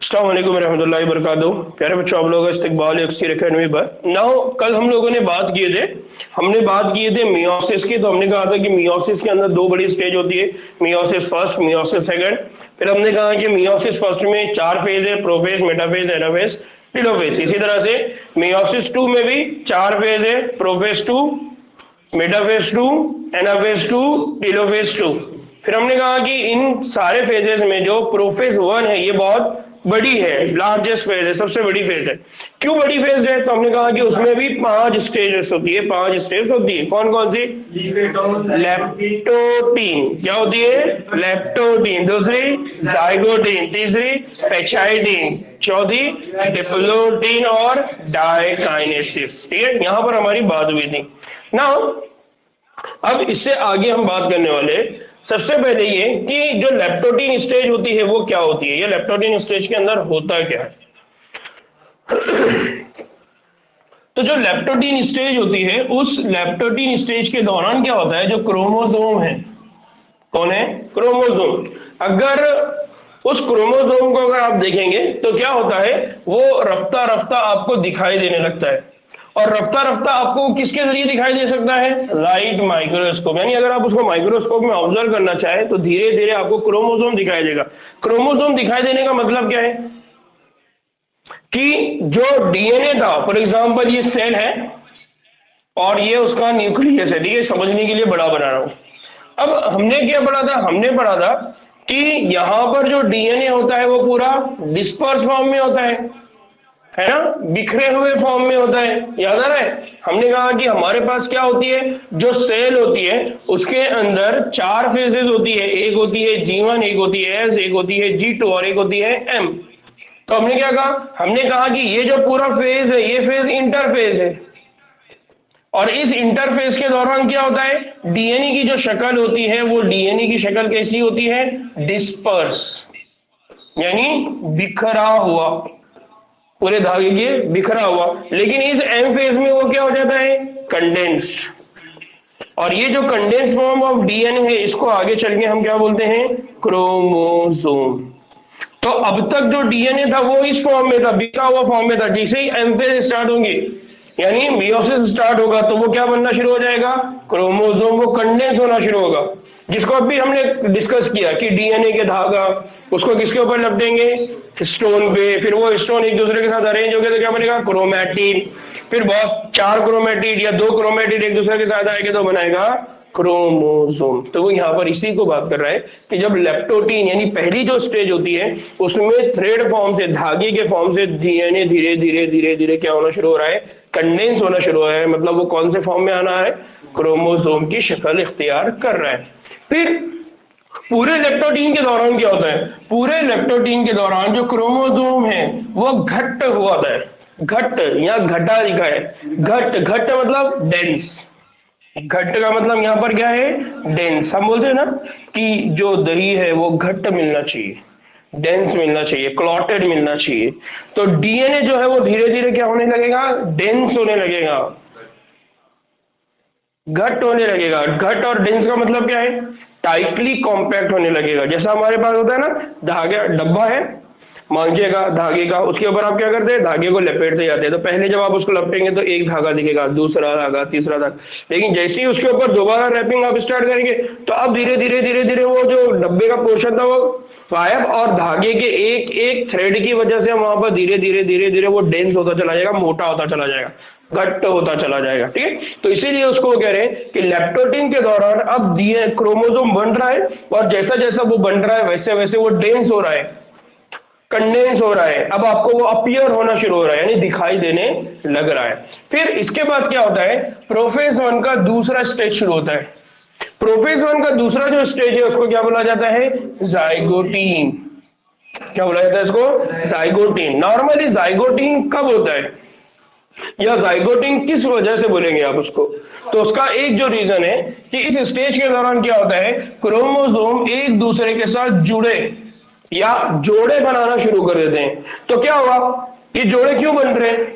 अस्सलाम वालेकुम रहमतुल्लाहि व बरकातहू। प्यारे बच्चों, आप लोगों का इस्तकबाल यकसी एकेडमी पर। नाउ कल हम लोगों ने बात किए थे मियोसिस की। तो हमने कहा था कि मियोसिस के अंदर दो बड़ी स्टेज होती है, मियोसिस फर्स्ट, मियोसिस सेकंड। फिर हमने कहा कि मियोसिस फर्स्ट में चार फेज है, प्रोफेज, मेटाफेज, एनाफेज, टेलोफेज। इसी तरह से मियोसिस टू में भी चार फेज है, prophase to, metaphase two, anaphase to, telophase to. फिर हमने कहा कि इन सारे फेजेस में जो प्रोफेज वन है ये बहुत बड़ी है, लार्जेस्ट फेज है, सबसे बड़ी फेज है। क्यों बड़ी फेज है? तो हमने कहा कि उसमें भी पांच स्टेजेस होती है, पांच स्टेप्स होती है। कौन कौन सी? लेप्टोटीन। क्या होती है? लेप्टोटीन। दूसरी जाइगोटीन, तीसरी पेप्टाइडीन, चौथी डिप्लोटीन और डाइकाइनेसिस। ठीक है, यहां पर हमारी बात हुई थी ना। अब इससे आगे हम बात करने वाले सबसे पहले ये कि जो लेप्टोटीन स्टेज होती है वो क्या होती है, ये लेप्टोटीन स्टेज के अंदर होता क्या है। तो जो लेप्टोटीन स्टेज होती है, उस लेप्टोटीन स्टेज के दौरान क्या होता है, जो क्रोमोसोम है, कौन है? क्रोमोसोम। अगर उस क्रोमोसोम को अगर आप देखेंगे तो क्या होता है, वो रफ्ता रफ्ता आपको दिखाई देने लगता है। और रफ्ता रफ्ता आपको किसके जरिए दिखाई दे सकता है? Light microscope. यानी अगर आप उसको माइक्रोस्कोप में ऑब्जर्व करना चाहें तो धीरे धीरे आपको क्रोमोसोम दिखाई देगा। क्रोमोसोम दिखाई देने का मतलब क्या है कि जो डीएनए था, फॉर एग्जाम्पल ये सेल है और ये उसका न्यूक्लियस है। ठीक है, समझने के लिए बड़ा बना रहा हूं। अब हमने क्या पढ़ा था? हमने पढ़ा था कि यहां पर जो डीएनए होता है वो पूरा डिस्पर्स फॉर्म में होता है ना, बिखरे हुए फॉर्म में होता है। याद आ रहा है? हमने कहा कि हमारे पास क्या होती है, जो सेल होती है उसके अंदर चार फेजेस होती है। एक होती है G1, एक होती है S, एक होती है G2 और एक होती है M। तो हमने क्या कहा? हमने कहा कि ये जो पूरा फेज है ये फेज इंटरफेज है। और इस इंटरफेस के दौरान क्या होता है, डीएनए की जो शक्ल होती है वो डीएनए की शक्ल कैसी होती है? डिस्पर्स, यानी बिखरा हुआ, पूरे धागे के बिखरा हुआ। लेकिन इस एम फेज में वो क्या हो जाता है? कंडेंस्ड। और ये जो कंडेंस फॉर्म ऑफ डीएनए है इसको आगे चल के हम क्या बोलते हैं? क्रोमोसोम। तो अब तक जो डीएनए था वो इस फॉर्म में था, बिखरा हुआ फॉर्म में था। जैसे ही एम फेज स्टार्ट होंगे, यानी मियोसिस स्टार्ट होगा, तो वो क्या बनना शुरू हो जाएगा? क्रोमोसोम। वो कंडेंस होना शुरू होगा, जिसको अभी हमने डिस्कस किया कि डीएनए के धागा उसको किसके ऊपर लपेटेंगे? स्टोन पे। फिर वो स्टोन एक दूसरे के साथ अरेंज हो गया तो क्या बनेगा? क्रोमैटिन। फिर बहुत चार क्रोमैटिड या दो क्रोमैटिड एक दूसरे के साथ आएंगे तो बनाएगा क्रोमोसोम। तो वो यहाँ पर इसी को बात कर रहा है कि जब लेप्टोटीन यानी पहली जो स्टेज होती है उसमें थ्रेड फॉर्म से, धागे के फॉर्म से डीएनए धीरे धीरे धीरे धीरे क्या होना शुरू हो रहा है? कंडेंस होना शुरू हो रहा है। मतलब वो कौन से फॉर्म में आना है? क्रोमोसोम की शक्ल इख्तियार कर रहा है। फिर पूरे लेप्टोटीन के दौरान क्या होता है? पूरे लेप्टोटीन के दौरान जो क्रोमोसोम है वो घट्ट हुआ होता है। घट्ट, या घटा लिखा है, घट्ट। घट्ट मतलब डेंस। घट्ट का मतलब यहां पर क्या है? डेंस। हम बोलते हैं ना कि जो दही है वो घट्ट मिलना चाहिए, डेंस मिलना चाहिए, क्लॉटेड मिलना चाहिए। तो डीएनए जो है वो धीरे धीरे क्या होने लगेगा? डेंस होने लगेगा, घट होने लगेगा। घट और डेंस का मतलब क्या है? टाइटली कॉम्पैक्ट होने लगेगा। जैसा हमारे पास होता है ना, धागे डब्बा है मांझे का, धागे का, उसके ऊपर आप क्या करते हैं? धागे को लपेटते जाते हैं। तो पहले जब आप उसको लपेटेंगे तो एक धागा दिखेगा, दूसरा धागा, तीसरा धागा। लेकिन जैसे ही उसके ऊपर दोबारा रैपिंग आप स्टार्ट करेंगे तो अब धीरे धीरे धीरे धीरे वो जो डब्बे का पोर्शन था वो गायब, और धागे के एक एक थ्रेड की वजह से वहां पर धीरे धीरे धीरे धीरे वो डेंस होता चला जाएगा, मोटा होता चला जाएगा, घट्ट होता चला जाएगा। ठीक है, तो इसीलिए उसको कह रहे हैं कि लेप्टोटीन के दौरान अब डीएनए क्रोमोसोम बन रहा है, और जैसा जैसा वो बन रहा है वैसे वैसे वो डेंस हो रहा है, कंडेंस हो रहा है। अब आपको वो अपीयर होना शुरू हो रहा है, यानी दिखाई देने लग रहा है। फिर इसके बाद क्या होता है? प्रोफेज वन का दूसरा स्टेज शुरू होता है। प्रोफेज वन का दूसरा जो स्टेज है उसको क्या बोला जाता है? जाइगोटीन। क्या बोला जाता है इसको? जाइगोटीन। नॉर्मली जाइगोटीन कब होता है, या जाइगोटीन किस वजह से बोलेंगे आप उसको? तो उसका एक जो रीजन है कि इस स्टेज के दौरान क्या होता है, क्रोमोसोम एक दूसरे के साथ जुड़े या जोड़े बनाना शुरू कर देते हैं। तो क्या हुआ, ये जोड़े क्यों बन रहे हैं?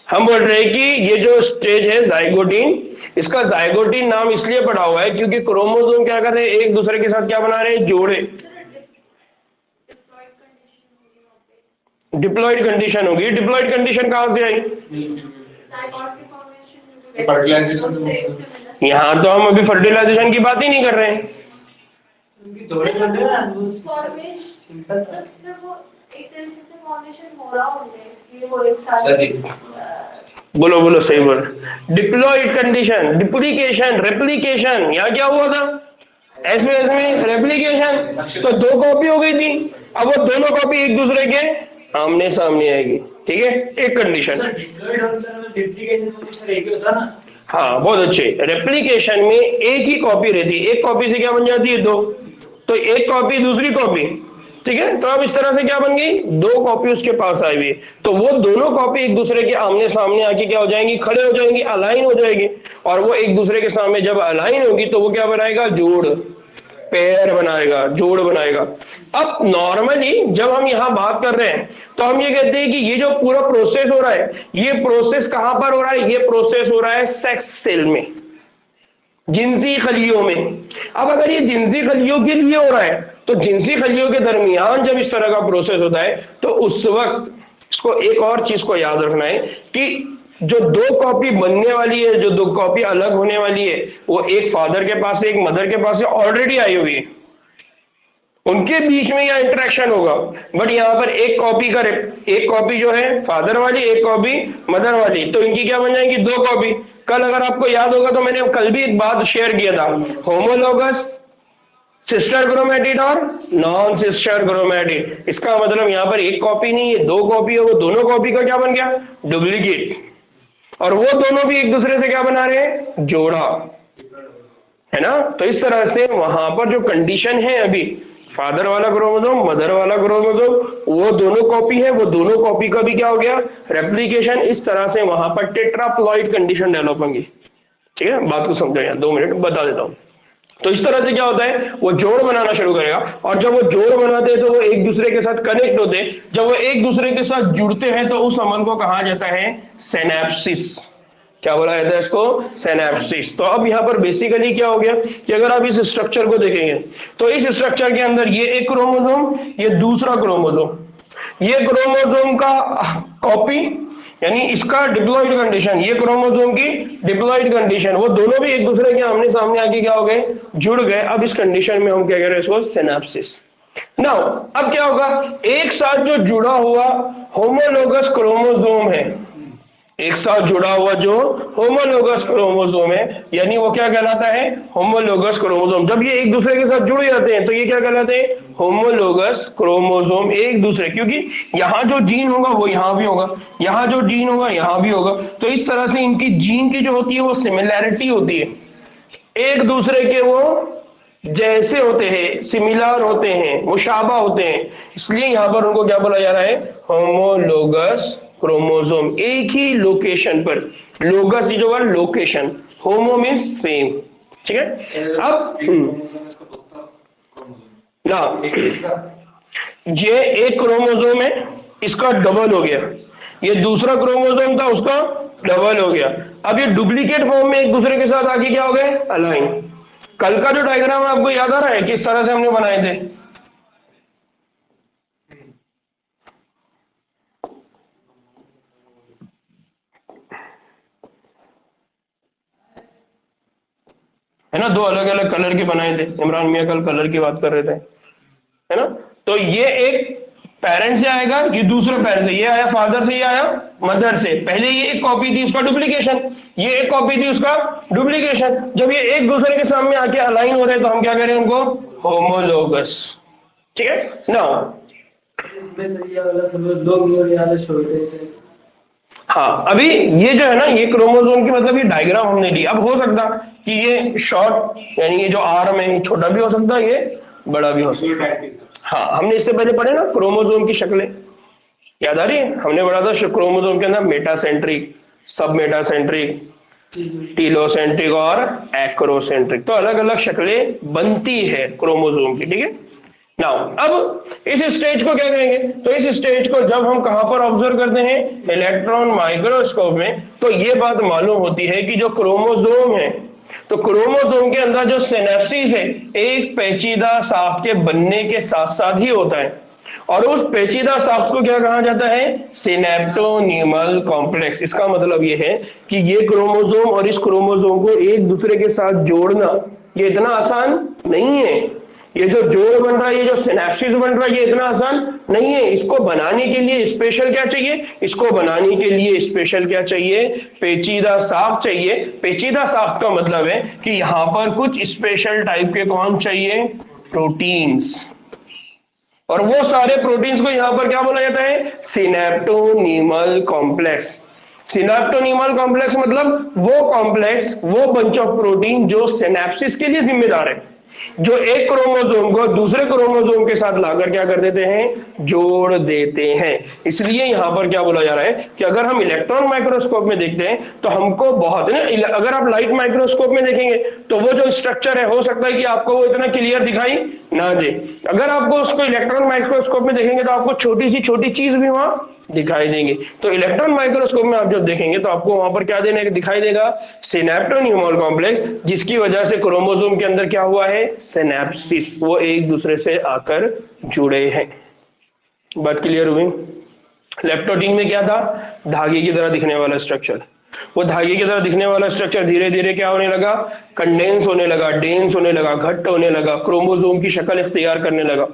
हम बोल रहे हैं कि ये जो स्टेज है जाइगोटीन, इसका जाइगोटीन नाम इसलिए पड़ा हुआ है क्योंकि क्रोमोसोम क्या कर रहे हैं, एक दूसरे के साथ क्या बना रहे हैं, जोड़े। डिप्लॉयड कंडीशन होगी। डिप्लॉयड कंडीशन कहां से आई? यहाँ तो हम अभी फर्टिलाइजेशन की बात ही नहीं कर रहे हैं। बोलो बोलो, सही बोल। डिप्लॉयड कंडीशन, डिप्लीकेशन, रेप्लीकेशन, यहाँ क्या हुआ था? एसमें रेप्लीकेशन। तो दो कॉपी हो गई थी, अब वो दोनों कॉपी एक दूसरे के आमने सामने आएगी। ठीक है, एक कंडीशन। हाँ बहुत अच्छे। रेप्लीकेशन में एक ही कॉपी रहती है, एक कॉपी से क्या बन जाती है, दो। तो एक कॉपी दूसरी कॉपी, ठीक है। तो अब इस तरह से क्या बन गई, दो कॉपी उसके पास आई हुई है, तो वो दोनों कॉपी एक दूसरे के आमने सामने आके क्या हो जाएंगी, खड़े हो जाएंगी, अलाइन हो जाएंगी। और वो एक दूसरे के सामने जब अलाइन होगी तो वो क्या बनाएगा, जोड़, पेयर बनाएगा, जोड़ बनाएगा। अब नॉर्मली जब हम यहां बात कर रहे हैं तो हम ये कहते हैं कि ये जो पूरा प्रोसेस हो रहा है, ये प्रोसेस कहां पर हो रहा है, ये प्रोसेस हो रहा है सेक्स सेल में, जिनसी खलियों में। अब अगर ये जिनसी खलियों के लिए हो रहा है तो जिनसी खलियों के दरमियान जब इस तरह का प्रोसेस होता है तो उस वक्त इसको एक और चीज को याद रखना है कि जो दो कॉपी बनने वाली है, जो दो कॉपी अलग होने वाली है, वो एक फादर के पास से एक मदर के पास से ऑलरेडी आई हुई है, उनके बीच में यह इंटरेक्शन होगा। बट यहां पर एक कॉपी जो है फादर वाली, एक कॉपी मदर वाली, तो इनकी क्या बन जाएंगी, दो कॉपी। कल अगर आपको याद होगा तो मैंने कल भी एक बात शेयर किया था, होमोलोगस सिस्टर क्रोमैटिड और नॉन सिस्टर क्रोमैटिड। इसका मतलब यहां पर एक कॉपी नहीं है, दो कॉपी है, वो दोनों कॉपी का क्या बन गया, डुप्लीकेट। और वो दोनों भी एक दूसरे से क्या बना रहे हैं, जोड़ा, है ना। तो इस तरह से वहां पर जो कंडीशन है अभी, फादर वाला क्रोमोसोम, मदर वाला क्रोमोसोम, वो दोनों कॉपी है, वो दोनों कॉपी का भी क्या हो गया, रेप्लिकेशन। इस तरह से वहां पर टेट्राप्लॉइड कंडीशन डेवलप होंगी। ठीक है, बात को समझो, यहाँ 2 मिनट बता देता हूं। तो इस तरह से क्या होता है, वो जोड़ बनाना शुरू करेगा, और जब वो जोड़ बनाते हैं तो वो एक दूसरे के साथ कनेक्ट होते हैं। जब वो एक दूसरे के साथ जुड़ते हैं तो उस अमल को कहा जाता है सिनैप्सिस। क्या बोला जाता है इसको, सिनैप्सिस। तो अब यहाँ पर बेसिकली क्या हो गया कि अगर आप इस स्ट्रक्चर को देखेंगे तो इस स्ट्रक्चर के अंदर ये एक क्रोमोसोम, ये दूसरा क्रोमोसोम, ये क्रोमोसोम का कॉपी यानी इसका डिप्लॉइड कंडीशन, ये क्रोमोसोम की डिप्लॉइड कंडीशन, वो दोनों भी एक दूसरे के आमने सामने आके क्या हो गए, जुड़ गए। अब इस कंडीशन में हम क्या कह रहे हैं इसको, सिनैप्सिस। नाउ अब क्या होगा, एक साथ जो जुड़ा हुआ होमोलोगस क्रोमोसोम है, एक साथ जुड़ा हुआ जो होमोलोगस क्रोमोसोम है, यानी वो क्या कहलाता है, होमोलोगस क्रोमोसोम। जब ये एक दूसरे के साथ जुड़ जाते हैं तो ये क्या कहलाते हैं, होमोलोगस क्रोमोसोम। एक दूसरे, क्योंकि यहां जो जीन होगा वो यहां भी होगा, यहां जो जीन होगा यहां भी होगा, तो इस तरह से इनकी जीन की जो होती है वो सिमिलैरिटी होती है, एक दूसरे के वो जैसे होते हैं, सिमिलर होते हैं, मुशाबा होते हैं, इसलिए यहां पर उनको क्या बोला जा रहा है, होमोलोगस क्रोमोसोम। एक ही लोकेशन पर, लोगस जो वर्ड लोकेशन, होमो मीन्स सेम। ठीक है, अब ना ये एक क्रोमोसोम है, इसका डबल हो गया, ये दूसरा क्रोमोसोम था उसका डबल हो गया। अब ये डुप्लीकेट फॉर्म में एक दूसरे के साथ आके क्या हो गए, अलाइन। कल का जो डायग्राम आपको याद आ रहा है किस तरह से हमने बनाए थे, है ना, दो अलग अलग कलर के बनाए थे। इमरान मियां कल कलर की बात कर रहे थे, है ना। तो ये एक पेरेंट से आएगा, ये दूसरे पेरेंट से, ये आया फादर से, ये आया मदर से। पहले ये एक कॉपी थी उसका डुप्लीकेशन, ये एक कॉपी थी उसका डुप्लीकेशन। जब ये एक दूसरे के सामने आके अलाइन हो रहे हैं तो हम क्या कह रहे हैं उनको, होमोलोगस। ठीक है ना। हाँ, अभी ये जो है ना, ये क्रोमोसोम की मतलब ये डायग्राम हमने ली। अब हो सकता कि ये शॉर्ट यानी ये जो आर्म है छोटा भी हो सकता है, ये बड़ा भी हो सकता है। हाँ, हमने इससे पहले पढ़े ना क्रोमोसोम की शक्लें, याद आ रही है, हमने पढ़ा था क्रोमोसोम के अंदर मेटासेंट्रिक, सब मेटासेंट्रिक, टीलोसेंट्रिक और एक्रोसेंट्रिक। तो अलग अलग शक्लें बनती है क्रोमोसोम की। ठीक है, नाउ अब इस स्टेज को क्या कहेंगे? तो इस स्टेज को जब हम कहां पर ऑब्जर्व करते हैं? इलेक्ट्रॉन माइक्रोस्कोप में। तो ये बात मालूम होती है कि जो क्रोमोसोम है, तो क्रोमोसोम के अंदर जो सिनेप्सिस है एक पेचीदा साफ्ट के बनने के साथ साथ ही होता है, और उस पेचीदा साफ्ट को क्या कहा जाता है? सिनेप्टोनीमल कॉम्प्लेक्स। इसका मतलब ये है कि ये क्रोमोसोम और इस क्रोमोसोम को एक दूसरे के साथ जोड़ना ये इतना आसान नहीं है। ये जो जोड़ बन रहा है, ये जो सिनेप्सिस बन रहा है, ये इतना आसान नहीं है। इसको बनाने के लिए स्पेशल क्या चाहिए? इसको बनाने के लिए स्पेशल क्या चाहिए? पेचीदा साफ्ट चाहिए। पेचीदा साफ्ट का मतलब है कि यहां पर कुछ स्पेशल टाइप के कौन चाहिए? प्रोटीन्स। और वो सारे प्रोटीन्स को यहां पर क्या बोला जाता है? सिनेप्टोनीमल कॉम्प्लेक्स। सिनेप्टोनीमल कॉम्प्लेक्स मतलब वो कॉम्प्लेक्स, वो बंच ऑफ प्रोटीन जो सिनेप्सिस के लिए जिम्मेदार है, जो एक क्रोमोसोम को दूसरे क्रोमोसोम के साथ लाकर क्या कर देते हैं? जोड़ देते हैं। इसलिए यहां पर क्या बोला जा रहा है कि अगर हम इलेक्ट्रॉन माइक्रोस्कोप में देखते हैं तो हमको बहुत ना, अगर आप लाइट माइक्रोस्कोप में देखेंगे तो वो जो स्ट्रक्चर है हो सकता है कि आपको वो इतना क्लियर दिखाई ना दे। अगर आपको उसको इलेक्ट्रॉन माइक्रोस्कोप में देखेंगे तो आपको छोटी सी छोटी चीज भी वहां दिखाई देंगे। तो इलेक्ट्रॉन माइक्रोस्कोप में आप जब देखेंगे तो आपको वहां पर क्या देने दिखाई देगा? सिनेप्टोनीमल कॉम्प्लेक्स, जिसकी वजह से क्रोमोसोम के अंदर क्या हुआ है? सिनेप्सिस, वो एक दूसरे से आकर जुड़े हैं। बात क्लियर हुई? लेप्टोटीन में क्या था? धागे की तरह दिखने वाला स्ट्रक्चर। वो धागे की तरह दिखने वाला स्ट्रक्चर धीरे धीरे क्या होने लगा? कंडेंस होने लगा, डेंस होने लगा, घट्ट होने लगा, क्रोमोसोम की शक्ल इख्तियार करने लगा।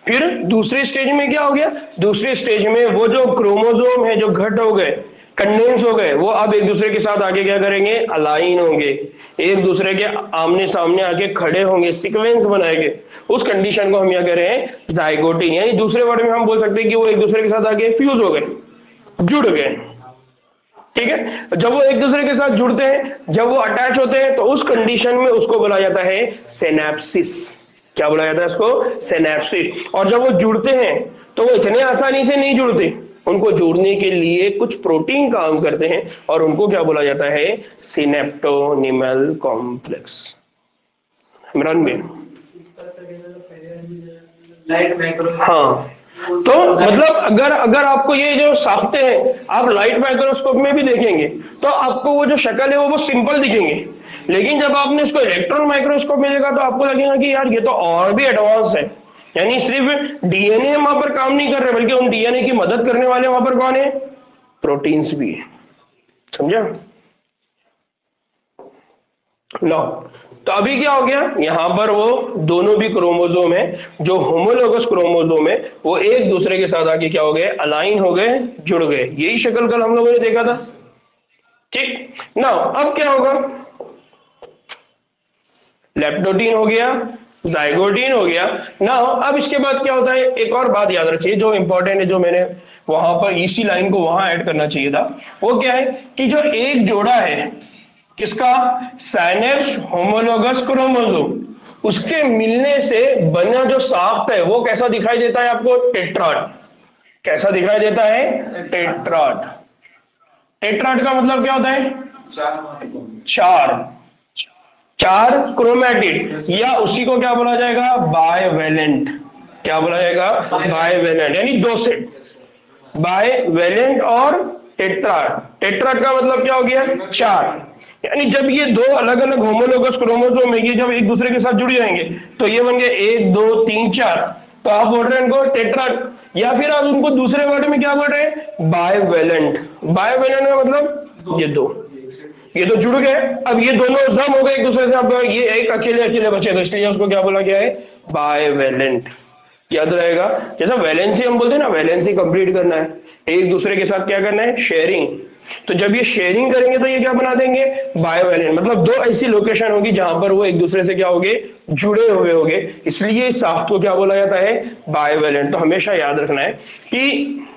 फिर दूसरी स्टेज में क्या हो गया? दूसरी स्टेज में वो जो क्रोमोसोम है जो घट हो गए, कंडेंस हो गए, वो अब एक दूसरे के साथ आगे क्या करेंगे? अलाइन होंगे, एक दूसरे के आमने सामने आके खड़े होंगे, सीक्वेंस बनाएंगे। उस कंडीशन को हम क्या कह रहे हैं? जाइगोटी। यानी दूसरे वर्ड में हम बोल सकते हैं कि वो एक दूसरे के साथ आगे फ्यूज हो गए, जुड़ गए। ठीक है, जब वो एक दूसरे के साथ जुड़ते हैं, जब वो अटैच होते हैं, तो उस कंडीशन में उसको बोला जाता है सिनेप्सिस। क्या बोला जाता है उसको? सिनेप्सिस। और जब वो जुड़ते हैं तो वो इतने आसानी से नहीं जुड़ते, उनको जोड़ने के लिए कुछ प्रोटीन काम करते हैं, और उनको क्या बोला जाता है? सिनेप्टोनीमल कॉम्प्लेक्स। इमरान भाई, हाँ, तो मतलब अगर अगर आपको ये जो साफ्ते हैं आप लाइट माइक्रोस्कोप में भी देखेंगे तो आपको वो जो शक्ल है वो बहुत सिंपल दिखेंगे, लेकिन जब आपने उसको इलेक्ट्रॉन माइक्रोस्कोप में देखा तो आपको लगेगा कि यार ये तो और भी एडवांस है। यानी सिर्फ डीएनए वहां पर काम नहीं कर रहे, बल्कि उन डीएनए की मदद करने वाले वहां पर कौन है? प्रोटीन्स भी है। समझा? लो, तो अभी क्या हो गया? यहां पर वो दोनों भी क्रोमोसोम है, जो होमोलोगस क्रोमोसोम है, वो एक दूसरे के साथ आके क्या हो गए? अलाइन हो गए, जुड़ गए। यही शक्ल कल हम लोगों ने देखा था। ठीक ना, अब क्या होगा? लेप्टोटीन हो गया, जाइगोटीन हो गया ना। अब इसके बाद क्या होता है? एक और बात याद रखिए जो इंपॉर्टेंट है, जो मैंने वहां पर इसी लाइन को वहां ऐड करना चाहिए था। वो क्या है कि जो एक जोड़ा है किसका? साइनेप्स होमोलोगस क्रोमोसोम, उसके मिलने से बना जो साफ्ट है वो कैसा दिखाई देता है आपको? टेट्राड। कैसा दिखाई देता है? टेट्राड। टेट्राड का मतलब क्या होता है? चार। चार क्रोमैटिड, या उसी को क्या बोला जाएगा? बायवेलेंट। क्या बोला जाएगा? बायवेलेंट, यानी दो सेट। बायवेलेंट और टेट्राड। टेट्राड का मतलब क्या हो गया? चार। यानी जब ये दो अलग अलग होमोलोगस क्रोमोसोम है, ये जब एक दूसरे के साथ जुड़ जाएंगे तो ये बन गए 1 2 3 4। तो आप बोल रहे हैं इनको टेट्राड, या फिर आप उनको दूसरे वर्ड में क्या बोल रहे हैं? बायवेलेंट। बायवेलेंट का मतलब ये दो, ये तो जुड़ गए, अब ये दोनों जम हो गए एक दूसरे से, अब ये एक अकेले अकेले बचे, तो इसलिए उसको क्या बोला गया है? बायवेलेंट। याद रहेगा, जैसा वैलेंसी हम बोलते हैं ना, वैलेंसी कंप्लीट करना है, एक दूसरे के साथ क्या करना है? शेयरिंग। तो जब ये शेयरिंग करेंगे तो ये क्या बना देंगे? बायोवैलेंट। मतलब दो ऐसी लोकेशन होगी जहां पर वो एक दूसरे से क्या होंगे? जुड़े हुए होंगे। इसलिए इस साफ्ट को क्या बोला जाता है? बायोवैलेंट। तो हमेशा याद रखना है कि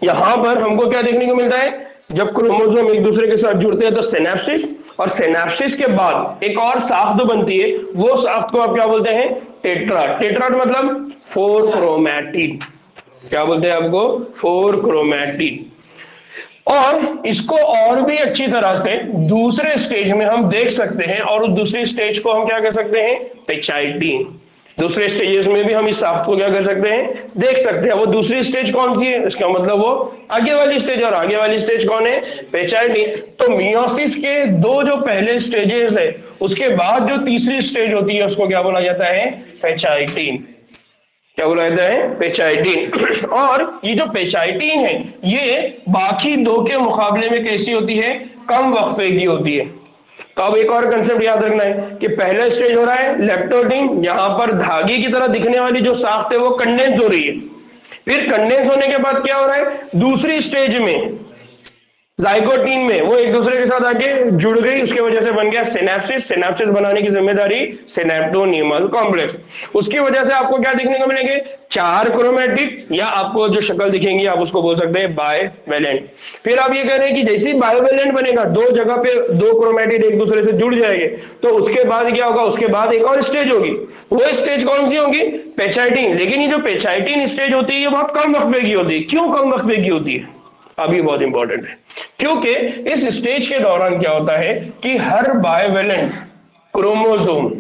यहां पर हमको क्या देखने को मिलता है? जब क्रोमोसोम एक दूसरे के साथ जुड़ते हैं तो सिनेप्सिस, और सिनेप्सिस के बाद एक और साफ्ट बनती है, वो साफ्ट को आप क्या बोलते हैं? टेट्राड। टेट्राड मतलब 4 क्रोमैटिड। क्या बोलते हैं आपको? 4 क्रोमैटिड। और इसको और भी अच्छी तरह से दूसरे स्टेज में हम देख सकते हैं, और उस दूसरी स्टेज को हम क्या कह सकते हैं? पेचाइडी। दूसरे स्टेजेस में भी हम इस साख्त को क्या कर सकते हैं, देख सकते हैं। वो दूसरी स्टेज कौन सी है, इसका मतलब वो आगे वाली स्टेज, और आगे वाली स्टेज कौन है, पेचाइटिन। तो मियोसिस के दो जो पहले स्टेजेस है उसके बाद जो तीसरी स्टेज होती है उसको क्या बोला जाता है, पेचाइटिन। क्या बोला जाता है, पेचाइटिन। और ये जो पेचाइटिन है ये बाकी दो के मुकाबले में कैसी होती है, कम वक्फे की होती है। तो अब एक और कंसेप्ट याद रखना है कि पहला स्टेज हो रहा है लेप्टोटीन, यहां पर धागे की तरह दिखने वाली जो साख्त है वो कंडेंस हो रही है। फिर कंडेंस होने के बाद क्या हो रहा है, दूसरी स्टेज में जाइगोटीन में वो एक दूसरे के साथ आके जुड़ गई, उसके वजह से बन गया सिनेप्सिस। सिनेप्सिस बनाने की जिम्मेदारी सिनेप्टोनीमल कॉम्प्लेक्स। उसकी वजह से आपको क्या दिखने को मिलेंगे, चार क्रोमेटिड, या आपको जो शक्ल दिखेंगी आप उसको बोल सकते हैं बायवेलेंट। फिर आप ये कह रहे हैं कि जैसे ही बायवेलेंट बनेगा, दो जगह पे दो क्रोमेटिड एक दूसरे से जुड़ जाएंगे, तो उसके बाद क्या होगा, उसके बाद एक और स्टेज होगी। वो स्टेज कौन सी होगी, पेचाइटिन। लेकिन ये जो पेचाइटिन स्टेज होती है ये बहुत कम वक्फे की होती है। क्यों कम वक्फे की होती है, अभी बहुत इंपॉर्टेंट है, क्योंकि इस स्टेज के दौरान क्या होता है कि हर बायवेलेंट क्रोमोसोम,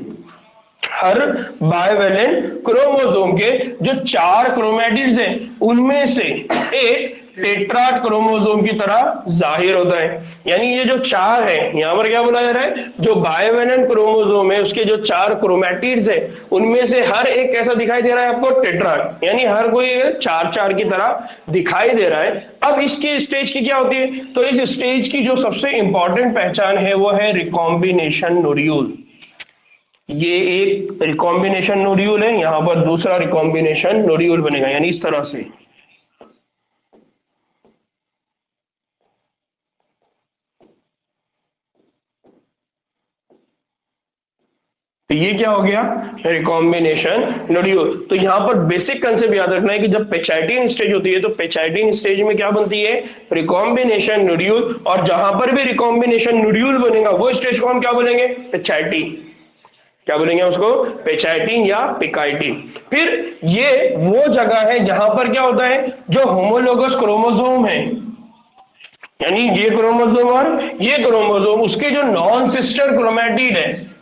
हर बायवेलेंट क्रोमोसोम के जो चार क्रोमैटिड्स हैं उनमें से एक टेट्राड क्रोमोसोम की तरह जाहिर होता है। यानी ये जो चार है, यहां पर क्या बोला जा रहा है, जो बायवेलेंट क्रोमोसोम है उसके जो चार क्रोमैटिड्स है उनमें से हर एक कैसा दिखाई दे रहा है आपको, टेट्राड, यानी हर कोई चार चार की तरह दिखाई दे रहा है। अब इसकी स्टेज की क्या होती है, तो इस स्टेज की जो सबसे इंपॉर्टेंट पहचान है वो है रिकॉम्बिनेशन नोड्यूल। ये एक रिकॉम्बिनेशन नोड्यूल है, यहां पर दूसरा रिकॉम्बिनेशन नोड्यूल बनेगा, यानी इस तरह से। तो ये क्या हो गया, रिकॉम्बिनेशन नोड्यूल। तो यहां पर बेसिक कंसेप्ट याद रखना है कि जब पेचाइटिन स्टेज होती है तो पेचाइटिन स्टेज में क्या बनती है, रिकॉम्बिनेशन नोड्यूल। और जहां पर भी रिकॉम्बिनेशन नोड्यूल बनेगा वो स्टेज को हम क्या बोलेंगे, पेचाइटिन। क्या बोलेंगे उसको, पेचाइटिन या पिकाइटिन। फिर ये वो जगह है जहां पर क्या होता है, जो होमोलोगस क्रोमोसोम है, यानी ये क्रोमोसोम और ये क्रोमोसोम, उसके जो नॉन सिस्टर क्रोमैटिड है,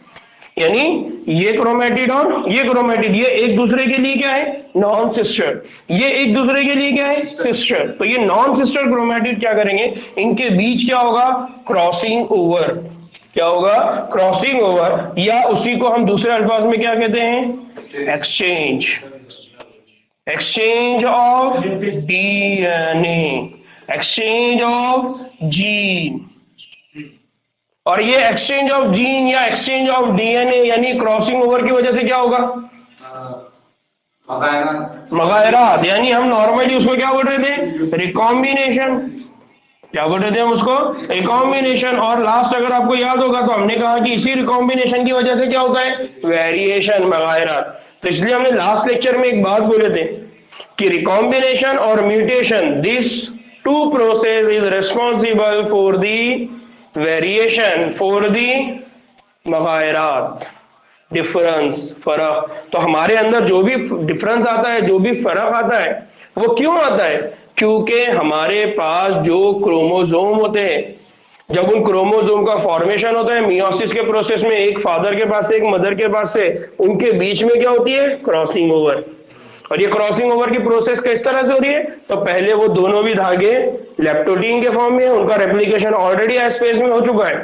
यानी ये क्रोमैटिड और ये क्रोमैटिड, ये एक दूसरे के लिए क्या है, नॉन सिस्टर, ये एक दूसरे के लिए क्या है, सिस्टर। तो ये नॉन सिस्टर क्रोमैटिड क्या करेंगे, इनके बीच क्या होगा, क्रॉसिंग ओवर। क्या होगा, क्रॉसिंग ओवर, या उसी को हम दूसरे अल्फाज में क्या कहते हैं, exchange. Exchange of DNA, exchange of gene. और ये एक्सचेंज ऑफ जीन या एक्सचेंज ऑफ डीएनए यानी क्रॉसिंग ओवर की वजह से क्या होगा, मगायरात, यानी हम नॉर्मली उसको क्या बोल रहे थे, रिकॉम्बिनेशन। क्या बोल रहे थे हम उसको, रिकॉम्बिनेशन। और लास्ट अगर आपको याद होगा तो हमने कहा कि इसी रिकॉम्बिनेशन की वजह से क्या होता है, वेरिएशन, मगायरात। तो इसलिए हमने लास्ट लेक्चर में एक बात बोले थे कि रिकॉम्बिनेशन और mutation, this two process is responsible for the variation, for the मगायरात, डिफरेंस, फर्क। तो हमारे अंदर जो भी डिफरेंस आता है, जो भी फर्क आता है, वो क्यों आता है, क्योंकि हमारे पास जो क्रोमोसोम होते हैं, जब उन क्रोमोसोम का फॉर्मेशन होता है मियोसिस के प्रोसेस में, एक फादर के पास से एक मदर के पास से, उनके बीच में क्या होती है, क्रॉसिंग ओवर। और ये क्रॉसिंग ओवर की प्रोसेस किस तरह से हो रही है, तो पहले वो दोनों भी धागे लेप्टोटीन के फॉर्म में, उनका रेप्लिकेशन ऑलरेडी स्पेस में हो चुका है।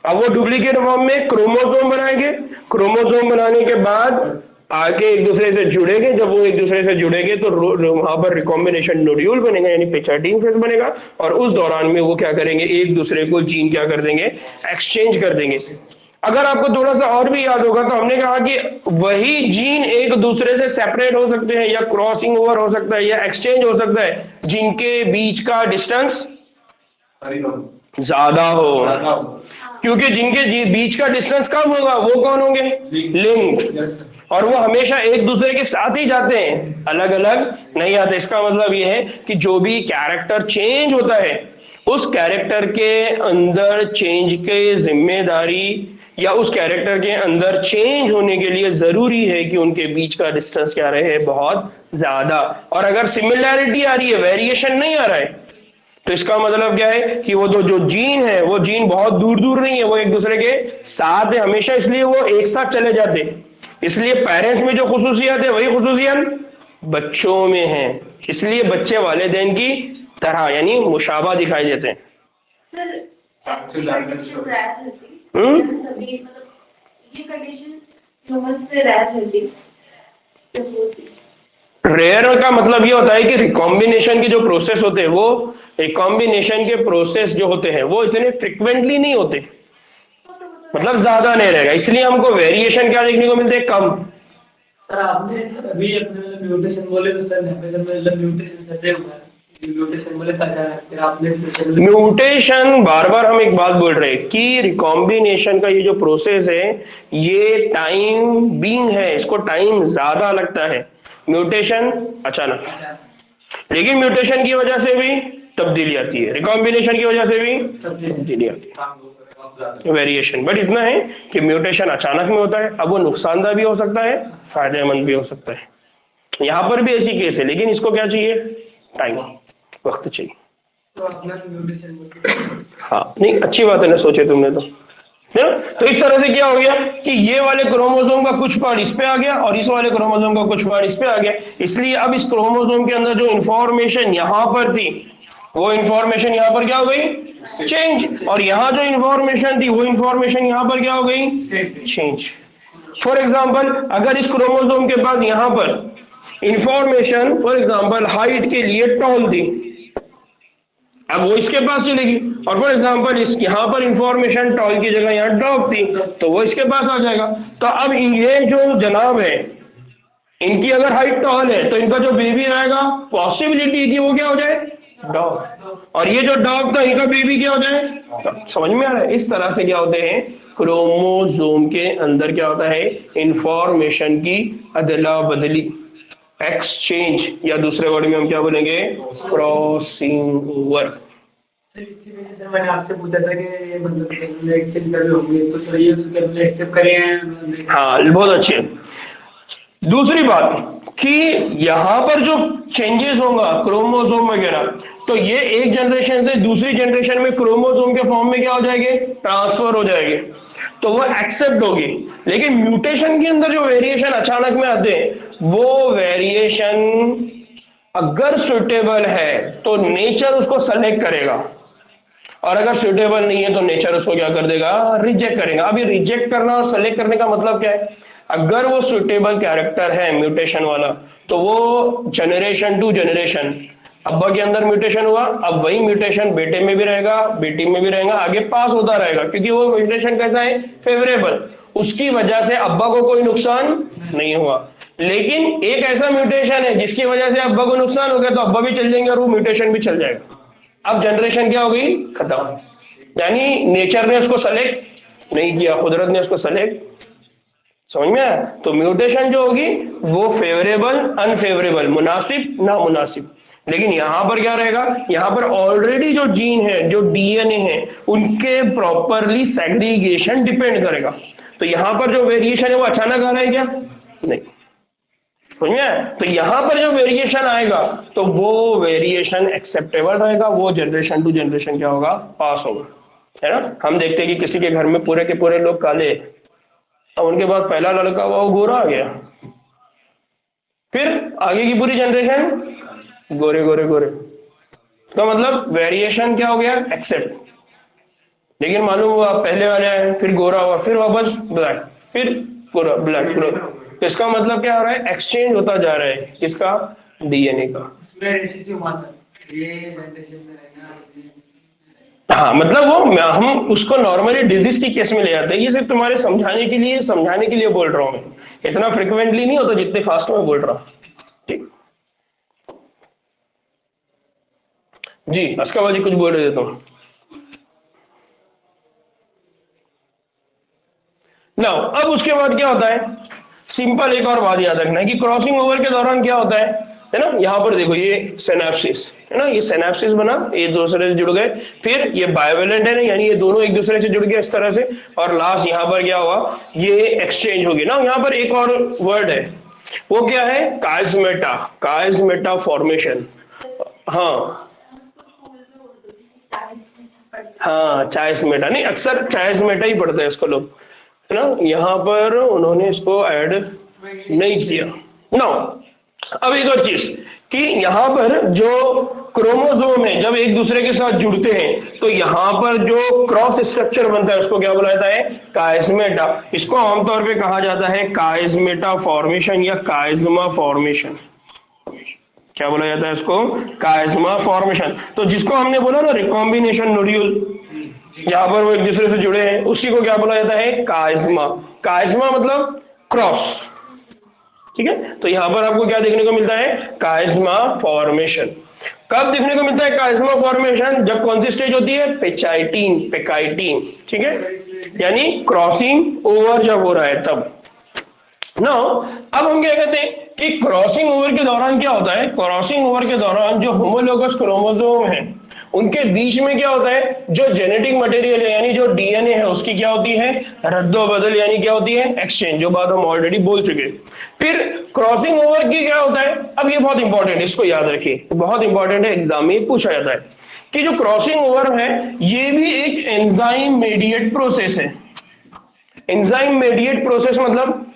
अब वो डुप्लीकेट फॉर्म में क्रोमोसोम बनाएंगे, क्रोमोसोम बनाने के बाद आगे एक दूसरे से जुड़ेंगे, जब वो एक दूसरे से जुड़ेंगे तो वहां पर रिकॉम्बिनेशन नोड्यूल बनेगा, यानी पेचाइटिन फेस बनेगा। और उस दौरान में वो क्या करेंगे, एक दूसरे को जीन क्या कर देंगे, एक्सचेंज कर देंगे। अगर आपको थोड़ा सा और भी याद होगा तो हमने कहा कि वही जीन एक दूसरे से सेपरेट हो सकते हैं, या क्रॉसिंग ओवर हो सकता है, या एक्सचेंज हो सकता है, जिनके बीच का डिस्टेंस ज्यादा हो। क्योंकि जिनके बीच का डिस्टेंस कम होगा वो कौन होंगे, लिंक। और वो हमेशा एक दूसरे के साथ ही जाते हैं, अलग अलग नहीं आते। इसका मतलब ये है कि जो भी कैरेक्टर चेंज होता है उस कैरेक्टर के अंदर चेंज के जिम्मेदारी, या उस कैरेक्टर के अंदर चेंज होने के लिए जरूरी है कि उनके बीच का डिस्टेंस क्या रहे, बहुत ज्यादा। और अगर सिमिलैरिटी आ रही है, वेरिएशन नहीं आ रहा है, तो इसका मतलब क्या है कि वो जो जीन है वो जीन बहुत दूर दूर नहीं है, वो एक दूसरे के साथ है हमेशा, इसलिए वो एक साथ चले जाते। इसलिए पेरेंट्स में जो खुसूसियत है वही खुसूसियत बच्चों में है, इसलिए बच्चे वालिदैन की तरह यानी मुशाबा दिखाई देते हैं। रेयर का मतलब ये होता है कि रिकॉम्बिनेशन की जो प्रोसेस होते हैं वो रिकॉम्बिनेशन के प्रोसेस जो होते हैं वो इतने फ्रिक्वेंटली नहीं होते, मतलब ज्यादा नहीं रहेगा, इसलिए हमको वेरिएशन क्या देखने को मिलते हैं, कम। सर आपने अभी अपने म्यूटेशन बोले तो सर मतलब म्यूटेशन से हुआ है, म्यूटेशन बोले फिर आपने म्यूटेशन बार बार हम एक बात बोल रहे हैं कि रिकॉम्बिनेशन का ये जो प्रोसेस है ये टाइम बीइंग है, इसको टाइम ज्यादा लगता है, म्यूटेशन अचानक। लेकिन म्यूटेशन की वजह से भी तब्दीली आती है, रिकॉम्बिनेशन की वजह से भी तब्दीली आती है, वेरिएशन। बट इतना है कि म्यूटेशन अचानक में होता है, अब वो नुकसानदायक भी हो सकता है, फायदेमंद भी हो सकता है। यहां पर भी ऐसी केस है, लेकिन इसको क्या चाहिए, टाइम, वक्त चाहिए। तो अपना म्यूटेशन हाँ नहीं, अच्छी बात है ना, सोचे तुमने तो है? तो इस तरह से क्या हो गया कि ये वाले क्रोमोसोम का कुछ पार्ट इस पे आ गया और इस वाले क्रोमोसोम का कुछ पार्ट इस पे आ गया, इसलिए अब इस क्रोमोसोम के अंदर जो इंफॉर्मेशन यहां पर थी वो इंफॉर्मेशन यहां पर क्या हो गई, चेंज, और यहां जो इंफॉर्मेशन थी वो इंफॉर्मेशन यहां पर क्या हो गई, चेंज। फॉर एग्जाम्पल अगर इस क्रोमोसोम के पास यहां पर इंफॉर्मेशन फॉर एग्जाम्पल हाइट के लिए टॉल थी, अब वो इसके पास चलेगी, और फॉर एग्जाम्पल इस यहां पर इंफॉर्मेशन टॉल की जगह यहां ड्रॉप थी तो वो इसके पास आ जाएगा। तो अब ये जो जनाब है इनकी अगर हाइट टॉल है तो इनका जो बेबी आएगा पॉसिबिलिटी की वो क्या हो जाए, डॉग, और ये जो डॉग था इनका बेबी क्या हो जाए, समझ में आ रहा है। इस तरह से क्या होते हैं क्रोमोसोम के अंदर क्या होता है, इंफॉर्मेशन की अदला बदली, एक्सचेंज, या दूसरे वर्ड में हम क्या बोलेंगे, क्रॉसिंग ओवर। इसी वजह से मैंने आपसे पूछा था कि ये मतलब एक्सेप्ट कर होंगे तो सही है, उसके एक्सेप्ट करें हैं। हाँ बहुत अच्छे। दूसरी बात कि यहां पर जो चेंजेस होगा क्रोमोसोम वगैरह, तो ये एक जनरेशन से दूसरी जनरेशन में क्रोमोसोम के फॉर्म में क्या हो जाएंगे, ट्रांसफर हो जाएंगे, तो वो एक्सेप्ट होगी। लेकिन म्यूटेशन के अंदर जो वेरिएशन अचानक में आते हैं वो वेरिएशन अगर सुटेबल है तो नेचर उसको सेलेक्ट करेगा, और अगर सुटेबल नहीं है तो नेचर उसको क्या कर देगा, रिजेक्ट करेगा। अभी रिजेक्ट करना और सेलेक्ट करने का मतलब क्या है, अगर वो सुटेबल कैरेक्टर है म्यूटेशन वाला तो वो जनरेशन टू जनरेशन, अब्बा के अंदर म्यूटेशन हुआ, अब वही म्यूटेशन बेटे में भी रहेगा, बेटी में भी रहेगा, आगे पास होता रहेगा, क्योंकि वो म्यूटेशन कैसा है, फेवरेबल, उसकी वजह से अब्बा को कोई नुकसान नहीं हुआ। लेकिन एक ऐसा म्यूटेशन है जिसकी वजह से अब्बा को नुकसान हो गया तो अब्बा भी चल जाएंगे और वो म्यूटेशन भी चल जाएगा, अब जनरेशन क्या हो गई, खत्म। यानी नेचर ने उसको सेलेक्ट नहीं किया, कुदरत ने उसको सेलेक्ट, समझ में आया। तो म्यूटेशन जो होगी वो फेवरेबल अनफेवरेबल, मुनासिब ना मुनासिब। लेकिन यहां पर क्या रहेगा, यहां पर ऑलरेडी जो जीन है, जो डीएनए है, उनके प्रॉपरली सेग्रीगेशन डिपेंड करेगा। तो यहां पर जो वेरिएशन है वो अचानक आ रहा है क्या, नहीं, समझ में आया। तो यहां पर जो वेरिएशन आएगा तो वो वेरिएशन एक्सेप्टेबल रहेगा, वो जनरेशन टू जनरेशन क्या होगा, पास होगा, है ना। हम देखते हैं कि किसी के घर में पूरे के पूरे लोग काले, अब उनके बाद पहला लड़का हुआ वो गोरा आ गया, फिर आगे की पूरी जनरेशन गोरे गोरे गोरे, तो मतलब वेरिएशन क्या हो गया, एक्सेप्ट। लेकिन मालूम हुआ पहले वाले आए, फिर गोरा हुआ, फिर वापस ब्लैक, फिर गोरा ब्लैक, तो इसका मतलब क्या हो रहा है, एक्सचेंज होता जा रहा है किसका, डीएनए का। हाँ मतलब वो हम उसको नॉर्मली डिजीज की केस में ले आते हैं, ये सिर्फ तुम्हारे समझाने के लिए बोल रहा हूँ मैं, इतना फ्रिक्वेंटली नहीं होता जितने फास्ट में बोल रहा हूँ, ठीक। जी अस्का जी कुछ बोल रहे थे तुम ना। अब उसके बाद क्या होता है, सिंपल एक और बात याद रखना है कि क्रॉसिंग ओवर के दौरान क्या होता है ना, यहां पर देखो ये सिनेप्सिस है ना, ये सिनेप्सिस बना, ये दूसरे से जुड़ गए, फिर ये बायोवेलेंट है ना, यानी ये दोनों एक दूसरे से जुड़ गए इस तरह से, और लास्ट यहां पर क्या हुआ, ये एक्सचेंज होगी ना। यहां पर एक और वर्ड है, वो क्या है, काइस्मेटा, काइस्मेटा फॉर्मेशन। हाँ हाँ चाइस्मेटा नहीं, अक्सर चाइस्मेटा ही पढ़ते हैं इसको लोग, है ना, यहाँ पर उन्होंने इसको ऐड नहीं किया। नो, अब एक और चीज कि यहाँ पर जो क्रोमोसोम है जब एक दूसरे के साथ जुड़ते हैं तो यहाँ पर जो क्रॉस स्ट्रक्चर बनता है उसको क्या बोला जाता है, काइस्मेटा। इसको आमतौर पे कहा जाता है काइस्मेटा फॉर्मेशन या काइज्मा फॉर्मेशन। क्या बोला जाता है इसको, काइज्मा फॉर्मेशन। तो जिसको हमने बोला ना रिकॉम्बिनेशन नोड्यूल, यहाँ पर वो एक दूसरे से जुड़े हैं, उसी को क्या बोला जाता है, काइज्मा। काइज्मा मतलब क्रॉस, ठीक है। तो यहां पर आपको क्या देखने को मिलता है, काइज्मा फॉर्मेशन। कब देखने को मिलता है काइज्मा फॉर्मेशन, जब कौन सी स्टेज होती है, पेचाइटिन, पेकाइटिन, ठीक है, यानी क्रॉसिंग ओवर जब हो रहा है तब। नाउ अब हम क्या कहते हैं कि क्रॉसिंग ओवर के दौरान क्या होता है, क्रॉसिंग ओवर के दौरान जो होमोलोगस क्रोमोसोम है उनके बीच में क्या होता है, जो जेनेटिक मटेरियल है यानी जो डीएनए है उसकी क्या होती है, रद्दो बदल, यानी क्या होती है, एक्सचेंज, जो बात हम ऑलरेडी बोल चुके। फिर क्रॉसिंग ओवर की क्या होता है, अब ये बहुत इंपॉर्टेंट है, इसको याद रखिए, बहुत इंपॉर्टेंट है, एग्जाम में पूछा जाता है कि जो क्रॉसिंग ओवर है ये भी एक एंजाइम मेडिएट प्रोसेस है। एंजाइम मेडिएट प्रोसेस मतलब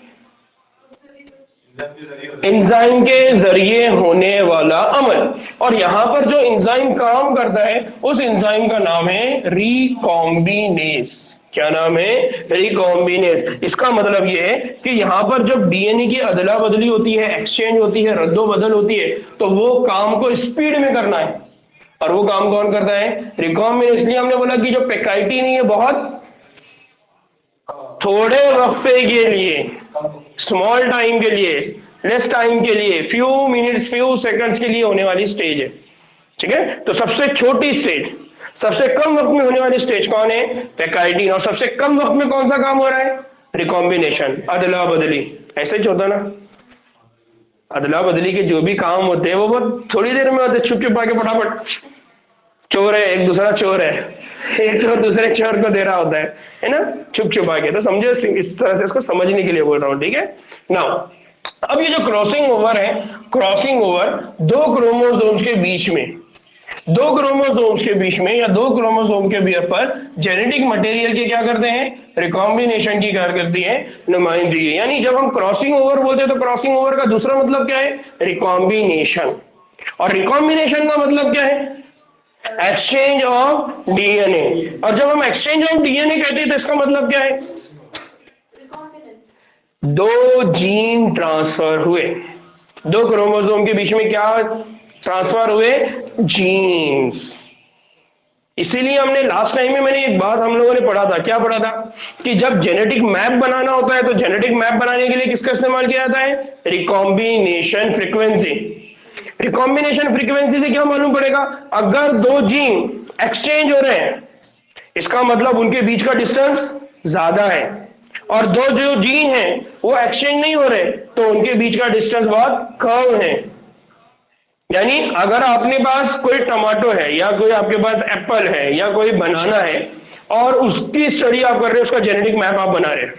एंजाइम के जरिए होने वाला अमल। और यहां पर जो एंजाइम काम करता है उस एंजाइम का नाम है रिकॉम्बिनेस। क्या नाम है, रिकॉम्बिनेस। इसका मतलब यह है कि यहां पर जब डीएनए की अदला बदली होती है, एक्सचेंज होती है, रद्दो बदल होती है, तो वो काम को स्पीड में करना है। और वो काम कौन करता है, रिकॉम्बिनेस। इसलिए हमने बोला कि जो पेकाइटिन है बहुत थोड़े वक्फे के लिए, स्मॉल टाइम के लिए, लेस टाइम के लिए, फ्यू मिनट्स, फ्यू सेकंड्स के लिए होने वाली स्टेज है, ठीक है। तो सबसे छोटी स्टेज, सबसे कम वक्त में होने वाली स्टेज कौन है, पेकाइटिन। और सबसे कम वक्त में कौन सा काम हो रहा है, रिकॉम्बिनेशन, अदला बदली। ऐसे ही होता ना, अदला बदली के जो भी काम होते हैं वो बहुत थोड़ी देर में होते, छुप छुपा के फटाफट, चोर है एक दूसरा चोर है, एक तो दूसरे चोर को दे रहा होता है ना, छुप छुपा के। तो समझो इस तरह से इसको समझने के लिए बोल रहा हूं, ठीक है। नाउ अब ये जो क्रॉसिंग ओवर है, क्रॉसिंग ओवर दो क्रोमोसोम्स के बीच में, दो क्रोमोसोम्स के बीच में या दो क्रोमोसोम के बीच पर जेनेटिक मटेरियल के क्या करते हैं, रिकॉम्बिनेशन की क्या करती है, नुमाइंदगी। यानी जब हम क्रॉसिंग ओवर बोलते हैं तो क्रॉसिंग ओवर का दूसरा मतलब क्या है, रिकॉम्बिनेशन। और रिकॉम्बिनेशन का मतलब क्या है, एक्सचेंज ऑफ डीएनए। और जब हम एक्सचेंज ऑफ डीएनए कहते हैं तो इसका मतलब क्या है, दो जीन ट्रांसफर हुए, दो क्रोमोसोम के बीच में क्या ट्रांसफर हुए, जीन्स। इसीलिए हमने लास्ट टाइम में मैंने एक बात हम लोगों ने पढ़ा था, क्या पढ़ा था कि जब जेनेटिक मैप बनाना होता है तो जेनेटिक मैप बनाने के लिए किसका इस्तेमाल किया जाता है, रिकॉम्बिनेशन फ्रीक्वेंसी। रिकॉम्बिनेशन फ्रीक्वेंसी से क्या मालूम पड़ेगा, अगर दो जीन एक्सचेंज हो रहे हैं इसका मतलब उनके बीच का डिस्टेंस ज्यादा है, और दो जो जीन हैं वो एक्सचेंज नहीं हो रहे तो उनके बीच का डिस्टेंस बहुत कम है। यानी अगर आपके पास कोई टमाटो है या कोई आपके पास एप्पल है या कोई बनाना है और उसकी स्टडी आप कर रहे हो, उसका जेनेटिक मैप आप बना रहे हैं,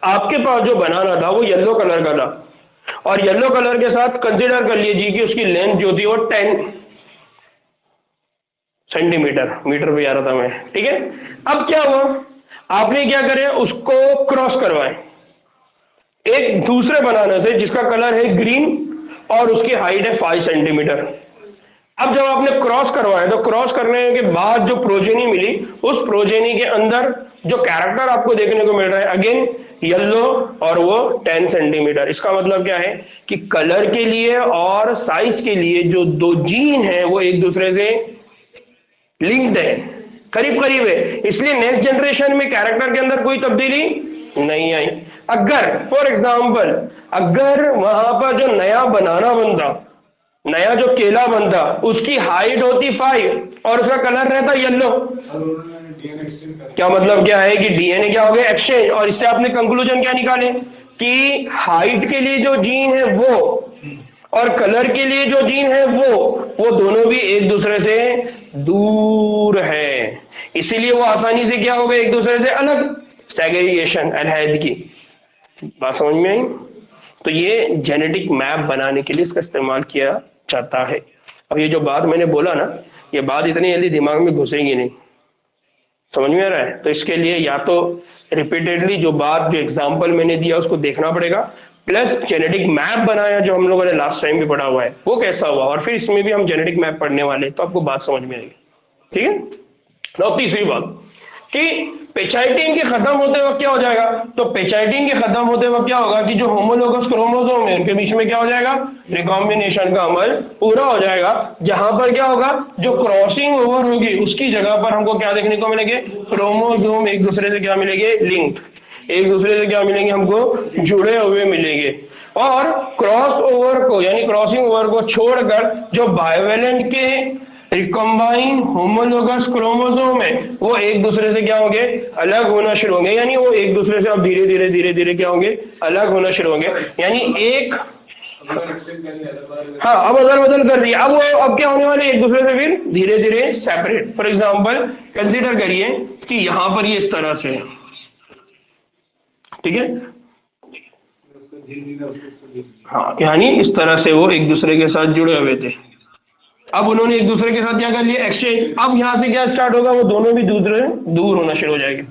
आपके पास जो बनाना था वो येलो कलर का था, और येलो कलर के साथ कंसीडर कर लीजिए कि उसकी लेंथ जो थी वो 10 सेंटीमीटर, मीटर पे आ रहा था मैं, ठीक है। अब क्या हुआ, आपने क्या करे, उसको क्रॉस करवाए एक दूसरे बनाने से जिसका कलर है ग्रीन और उसकी हाइट है 5 सेंटीमीटर। अब जब आपने क्रॉस करवाया तो क्रॉस करने के बाद जो प्रोजेनी मिली, उस प्रोजेनी के अंदर जो कैरेक्टर आपको देखने को मिल रहा है अगेन येलो, और वो 10 सेंटीमीटर। इसका मतलब क्या है कि कलर के लिए और साइज के लिए जो दो जीन है वो एक दूसरे से लिंक्ड है, करीब करीब है, इसलिए नेक्स्ट जनरेशन में कैरेक्टर के अंदर कोई तब्दीली नहीं आई। अगर फॉर एग्जाम्पल अगर वहां पर जो नया बनाना बनता, नया जो केला बनता, उसकी हाइट होती 5 और उसका कलर रहता येलो, क्या मतलब क्या है कि डीएनए क्या हो गया, एक्सचेंज। और इससे आपने कंक्लूजन क्या निकाले कि हाइट के लिए जो जीन है वो और कलर के लिए जो जीन है वो दोनों भी एक दूसरे से दूर है, इसीलिए वो आसानी से क्या हो गए, एक दूसरे से अलग, सेग्रीगेशन, अलहदगी। बात समझ में आई। तो ये जेनेटिक मैप बनाने के लिए इसका इस्तेमाल किया जाता है। अब ये जो बात मैंने बोला ना, ये बात इतनी जल्दी दिमाग में घुसेगी नहीं, समझ में आ रहा है? तो इसके लिए या तो रिपीटेडली जो बात जो एग्जाम्पल मैंने दिया उसको देखना पड़ेगा, प्लस जेनेटिक मैप बनाया जो हम लोगों ने लास्ट टाइम भी पढ़ा हुआ है वो कैसा हुआ, और फिर इसमें भी हम जेनेटिक मैप पढ़ने वाले हैं, तो आपको बात समझ में आएगी। ठीक है। और तीसरी बात कि पेचाइटिन के खत्म होते वक्त क्या हो जाएगा, तो पेचाइटिन के खत्म होते वक्त क्या होगा कि जो होमोलोगस क्रोमोसोम है उनके बीच में क्या हो जाएगा, रिकॉम्बिनेशन का अमल पूरा हो जाएगा। जहां पर क्या होगा, जो क्रॉसिंग ओवर होगी उसकी जगह पर हमको क्या देखने को मिलेंगे, क्रोमोसोम एक दूसरे से क्या मिलेंगे, लिंक, एक दूसरे से क्या मिलेंगे, हमको जुड़े हुए मिलेंगे। और क्रॉस ओवर को यानी क्रॉसिंग ओवर को छोड़कर जो बाइवेलेंट के रिकॉम्बाइन होमोलोगस क्रोमोसोम है वो एक दूसरे से क्या होंगे, अलग होना शुरू होंगे, यानी वो एक दूसरे से अब धीरे धीरे धीरे धीरे क्या होंगे, अलग होना शुरू होंगे। यानी एक हाँ अब अदल बदल कर दिया, अब वो अब क्या होने वाले, एक दूसरे से फिर धीरे धीरे सेपरेट। फॉर एग्जाम्पल कंसीडर करिए कि यहां पर ये इस तरह से है, ठीक है, हाँ यानी इस तरह से वो एक दूसरे के साथ जुड़े हुए थे। अब उन्होंने एक दूसरे के साथ क्या कर लिया, एक्सचेंज। अब यहां से क्या स्टार्ट होगा, वो दोनों भी दूर होना शुरू हो जाएंगे।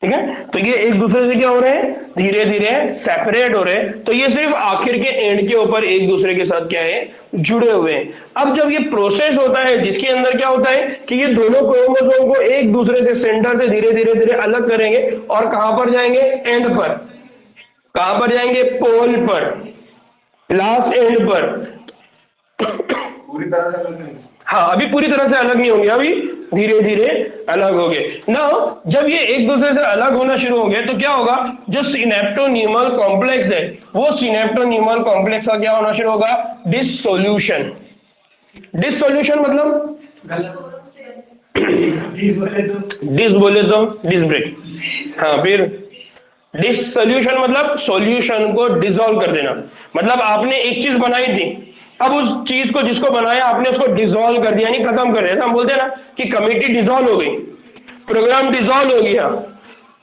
ठीक है, तो ये एक दूसरे से क्या हो रहे हैं, धीरे धीरे सेपरेट हो रहे हैं। तो ये सिर्फ आखिर के एंड के ऊपर एक दूसरे के साथ क्या है, जुड़े हुए हैं। अब जब ये प्रोसेस होता है जिसके अंदर क्या होता है कि ये दोनों क्रोमोसोम को एक दूसरे से सेंटर से धीरे धीरे धीरे अलग करेंगे और कहां पर जाएंगे, एंड पर। कहां पर जाएंगे, पोल पर, लास्ट एंड पर। पूरी तरह से अलग नहीं, हाँ अभी पूरी तरह से अलग नहीं होंगे, अभी धीरे धीरे अलग होंगे ना। जब ये एक दूसरे से अलग होना शुरू होंगे तो क्या होगा, जो सिनेप्टोन्यूमल कॉम्प्लेक्स है वो सिनेप्टोन्यूमल कॉम्प्लेक्स का क्या होना शुरू होगा, डिसोल्यूशन। डिसोल्यूशन मतलब डिस बोले तो डिस ब्रेक, हाँ फिर डिसोल्यूशन मतलब सॉल्यूशन को डिसॉल्व कर देना। मतलब आपने एक चीज बनाई थी, अब उस चीज को जिसको बनाया आपने उसको डिसॉल्व कर दिया, यानी खत्म कर दिया। हम बोलते हैं ना कि कमेटी डिसॉल्व हो गई, प्रोग्राम डिसॉल्व हो गया,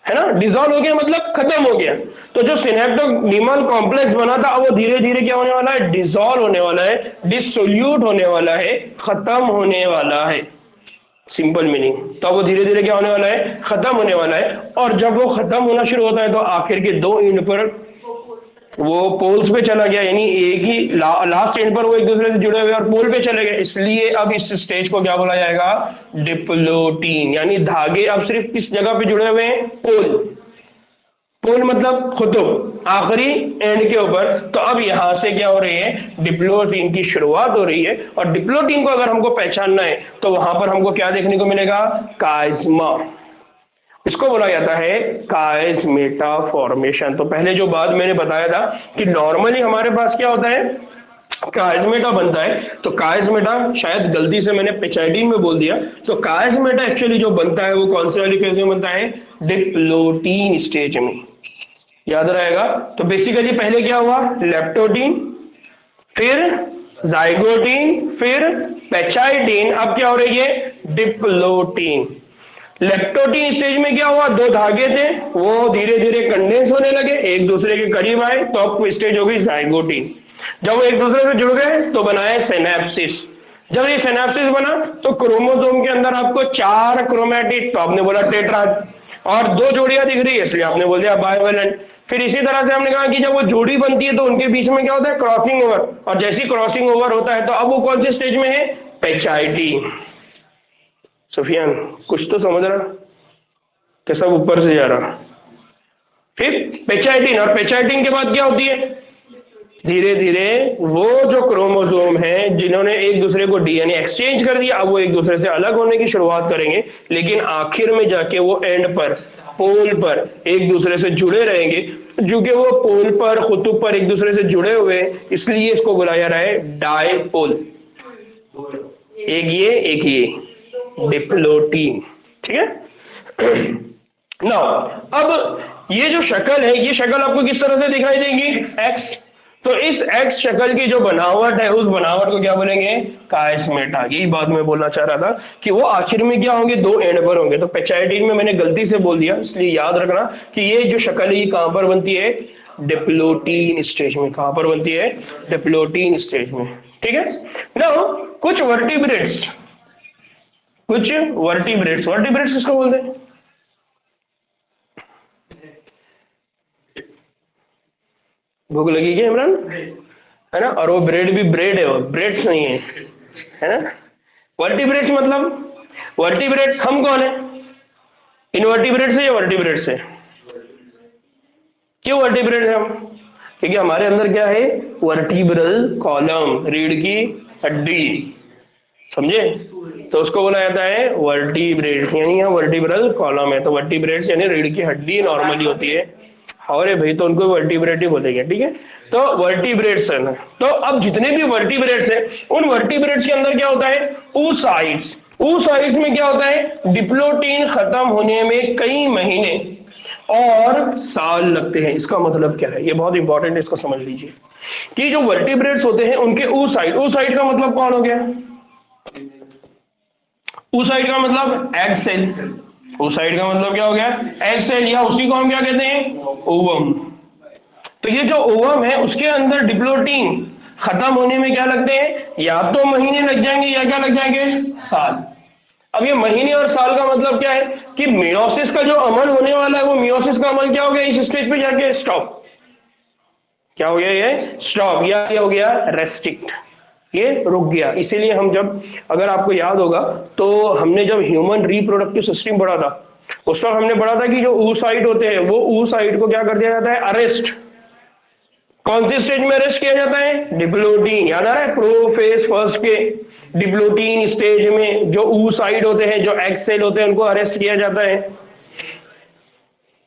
है ना, डिसॉल्व हो गया मतलब खत्म हो गया। तो जो सिनेप्टोन्यूमल कॉम्प्लेक्स बना था अब वो धीरे धीरे क्या होने वाला है, डिसॉल्व होने वाला है, डिसोल्यूट होने वाला है, खत्म होने वाला है। Simple meaning. तो अब वो धीरे धीरे क्या होने वाला है, खत्म होने वाला है। और जब वो खत्म होना शुरू होता है तो आखिर के दो एंड पर वो पोल्स पे चला गया, यानी एक ही लास्ट एंड पर वो एक दूसरे से जुड़े हुए और पोल पे चले गए। इसलिए अब इस स्टेज को क्या बोला जाएगा, डिप्लोटीन। यानी धागे अब सिर्फ किस जगह पे जुड़े हुए हैं, पोल। पोल मतलब खुतुब, आखिरी एंड के ऊपर। तो अब यहां से क्या हो रही है, डिप्लोटीन की शुरुआत हो रही है। और डिप्लोटीन को अगर हमको पहचानना है तो वहां पर हमको क्या देखने को मिलेगा, काइस्मा। इसको बोला जाता है काइस्मेटा फॉर्मेशन। तो पहले जो बात मैंने बताया था कि नॉर्मली हमारे पास क्या होता है, काइस्मेटा बनता है। तो काइस्मेटा शायद गलती से मैंने पेचाइटिन में बोल दिया, तो काइस्मेटा एक्चुअली जो बनता है वो कौन से वाली फेज में बनता है, डिप्लोटीन स्टेज में। याद रहेगा। तो बेसिकली पहले क्या हुआ, लेप्टोटीन, फिर जाइगोटीन, फिर पेचाइटिन, अब क्या हो रही है, डिप्लोटीन। लेप्टोटीन स्टेज में क्या हुआ, दो धागे थे वो धीरे धीरे कंडेंस होने लगे, एक दूसरे के करीब आए, तो अब स्टेज हो गई जाइगोटीन। जब वो एक दूसरे से जुड़ गए तो बनाए सिनेप्सिस। जब ये सिनेप्सिस बना तो क्रोमोसोम के अंदर आपको 4 क्रोमैटिड, तो आपने बोला टेट्राड, और 2 जोड़ियां दिख रही है इसलिए आपने बोल दिया बाइवेलेंट। फिर इसी तरह से हमने कहा कि जब वो जोड़ी बनती है तो उनके बीच में क्या होता है, क्रॉसिंग ओवर। और जैसी क्रॉसिंग ओवर होता है तो अब वो कौन से स्टेज में है, पेचाइटिन। सुफियान कुछ तो समझ रहा कि सब ऊपर से जा रहा। फिर पेचाइटिन, और पेचाइटिन के बाद क्या होती है, धीरे धीरे वो जो क्रोमोसोम है जिन्होंने एक दूसरे को डीएनए एक्सचेंज कर दिया अब वो एक दूसरे से अलग होने की शुरुआत करेंगे, लेकिन आखिर में जाके वो एंड पर, पोल पर एक दूसरे से जुड़े रहेंगे। क्योंकि वो पोल पर, खुतुब पर एक दूसरे से जुड़े हुए, इसलिए इसको बुलाया जा रहा है डायपोल। एक ये डिप्लोटीन। ठीक है। नाउ अब ये जो शक्ल है, ये शक्ल आपको किस तरह से दिखाई देगी, एक्स तो इस एक्स शक्ल की जो बनावट है उस बनावट को क्या बोलेंगे, कायस्मेटा। यही बात मैं बोलना चाह रहा था कि वो आखिर में क्या होंगे, दो एंड पर होंगे। तो पेचाइटिन में मैंने गलती से बोल दिया, इसलिए याद रखना कि ये जो शक्ल है ये कहां पर बनती है, डिप्लोटीन स्टेज में। कहां पर बनती है, डिप्लोटीन स्टेज में। ठीक है ना। कुछ वर्टिब्रेट्स, वर्टिब्रेट्स किसको बोलते हैं, भूख लगी क्या इमरान, है ना। और वो ब्रेड भी ब्रेड है, वो ब्रेड्स नहीं है ना। वर्टिब्रेट्स मतलब, वर्टिब्रेट्स हम कौन है, इनवर्टिब्रेट्स है या वर्टिब्रेट्स है। क्यों वर्टिब्रेट्स है हम, क्योंकि हमारे अंदर क्या है, वर्टिब्रल कॉलम, रीढ़ की हड्डी, समझे। तो उसको बोला जाता है वर्टिब्रेट्स, यानी यहाँ वर्टिब्रल कॉलम है। तो वर्टिब्रेट्स यानी रीढ़ की हड्डी नॉर्मली होती है, और भाई तो उनको वर्टिब्रेट ही बोलेंगे। ठीक है, तो वर्टिब्रेट्स है ना। तो अब जितने भी वर्टिब्रेट्स हैं उन वर्टिब्रेट्स के अंदर क्या होता है, oocytes। oocytes में क्या होता है, डिप्लोटीन खत्म होने में कई महीने और साल लगते हैं। इसका मतलब क्या है, ये बहुत इंपॉर्टेंट है, इसको समझ लीजिए कि जो वर्टिब्रेट्स होते हैं उनके oocyte, oocyte का मतलब कौन हो गया, oocyte का मतलब एग सेल, oocyte का मतलब क्या हो गया, एग सेल, या उसी को हम क्या कहते हैं, ओवम। तो ये जो ओवम है उसके अंदर डिप्लोटीन खत्म होने में क्या लगते हैं, या तो महीने लग जाएंगे या क्या लग जाएंगे, साल। अब ये महीने और साल का मतलब क्या है कि मियोसिस का जो अमल होने वाला है वो मियोसिस का अमल क्या हो गया, इस स्टेज पे जाके स्टॉप। क्या हो गया, ये स्टॉप, या क्या हो गया, रेस्ट्रिक्ट, ये रुक गया। इसीलिए हम जब, अगर आपको याद होगा तो हमने जब ह्यूमन रिप्रोडक्टिव सिस्टम पढ़ा था उस वक्त हमने पढ़ा था कि जो oocyte होते हैं वो oocyte को क्या कर दिया जाता है, अरेस्ट। कौन सी स्टेज में अरेस्ट किया जाता है, डिप्लोटीन, याद आ रहा है, प्रोफेज फर्स्ट के डिप्लोटीन स्टेज में जो oocyte होते हैं, जो एग सेल होते हैं, उनको अरेस्ट किया जाता है।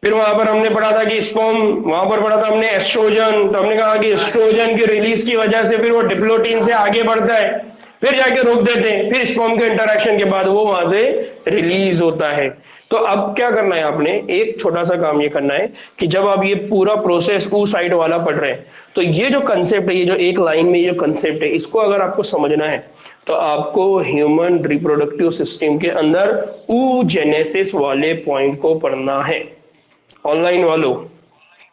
फिर वहां पर हमने पढ़ा था कि स्पर्म, वहां पर पढ़ा था हमने एस्ट्रोजन, तो हमने कहा कि एस्ट्रोजन की रिलीज की वजह से फिर वो डिप्लोटीन से आगे बढ़ता है, फिर जाके रोक देते हैं, फिर स्पर्म के इंटरेक्शन के बाद वो वहां से रिलीज होता है। तो अब क्या करना है, आपने एक छोटा सा काम ये करना है कि जब आप ये पूरा प्रोसेस oocyte वाला पढ़ रहे हैं तो ये जो कंसेप्ट है, ये जो एक लाइन में ये जो कंसेप्ट है, इसको अगर आपको समझना है तो आपको ह्यूमन रिप्रोडक्टिव सिस्टम के अंदर oogenesis वाले पॉइंट को पढ़ना है। ऑनलाइन वालों,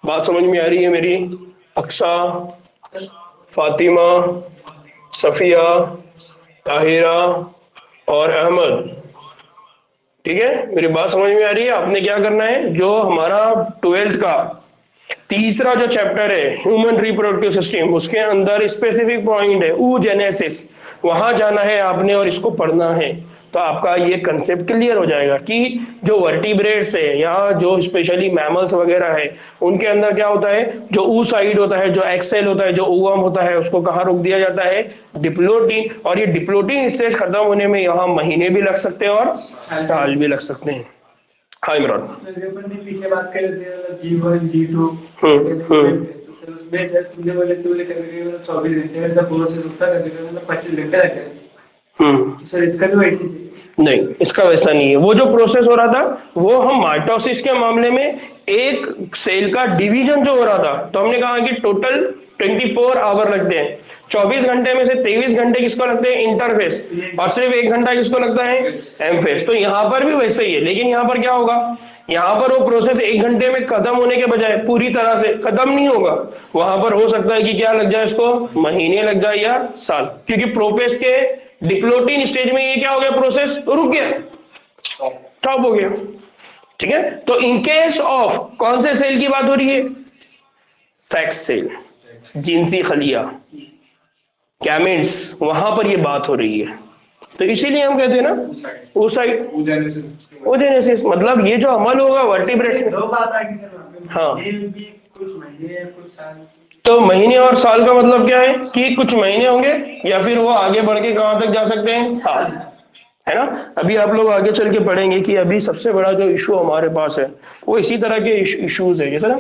बात समझ में आ रही है मेरी, अक्सा, फातिमा, सफिया, ताहिरा और अहमद, ठीक है, मेरी बात समझ में आ रही है। आपने क्या करना है, जो हमारा 12th का तीसरा जो चैप्टर है ह्यूमन रिप्रोडक्टिव सिस्टम, उसके अंदर स्पेसिफिक पॉइंट है oogenesis, वहां जाना है आपने और इसको पढ़ना है। तो आपका ये कंसेप्ट क्लियर हो जाएगा कि जो वर्टिब्रेट्स है या जो स्पेशली मैमल्स वगैरह है उनके अंदर क्या होता है, जो oocyte होता है, जो एग सेल होता है, जो ओवम होता है, उसको कहाँ रोक दिया जाता है, डिप्लोटीन। और ये डिप्लोटीन स्टेज खत्म होने में यहाँ महीने भी लग सकते हैं और साल भी लग सकते हैं। हाँ इमरान, पीछे बात कर रहे थे G1 G2, उसमें सर तुमने बोले 24 घंटे में सब प्रोसेस होता है, 25 घंटे लगते हैं। तो सर इसका भी वैसे नहीं, इसका वैसा नहीं है। वो जो प्रोसेस हो रहा था वो हम माइटोसिस के मामले में एक सेल का डिवीजन जो हो रहा था, तो हमने कहा कि टोटल 24 आवर लगते हैं। 24 घंटे में से 23 घंटे किसको लगते हैं, इंटरफेस, और सिर्फ 1 घंटा किसको लगता है, एमफेस। तो यहाँ पर भी वैसे ही है, लेकिन यहाँ पर क्या होगा, यहाँ पर वो प्रोसेस 1 घंटे में खत्म होने के बजाय पूरी तरह से खत्म नहीं होगा, वहां पर हो सकता है कि क्या लग जाए, इसको महीने लग जाए या साल, क्योंकि प्रोफेज के डिप्लोटीन स्टेज में ये क्या हो गया, प्रोसेस रुक गया, स्टॉप हो गया। ठीक है, तो इन केस ऑफ कौन से सेल की बात हो रही है, सेक्स सेल, जिनसी खलिया, गैमेट्स, वहां पर ये बात हो रही है। तो इसीलिए हम कहते हैं ना oogenesis, मतलब ये जो अमल होगा वर्टिब्रेट, दो बात आ गई सर, हाँ, कुछ महीने कुछ साल। तो महीने और साल का मतलब क्या है कि कुछ महीने होंगे या फिर वो आगे बढ़ के कहां तक जा सकते हैं, साल, है ना। अभी आप लोग आगे चल के पढ़ेंगे कि अभी सबसे बड़ा जो इशू हमारे पास है वो इसी तरह के इश्यूज है, जैसे ना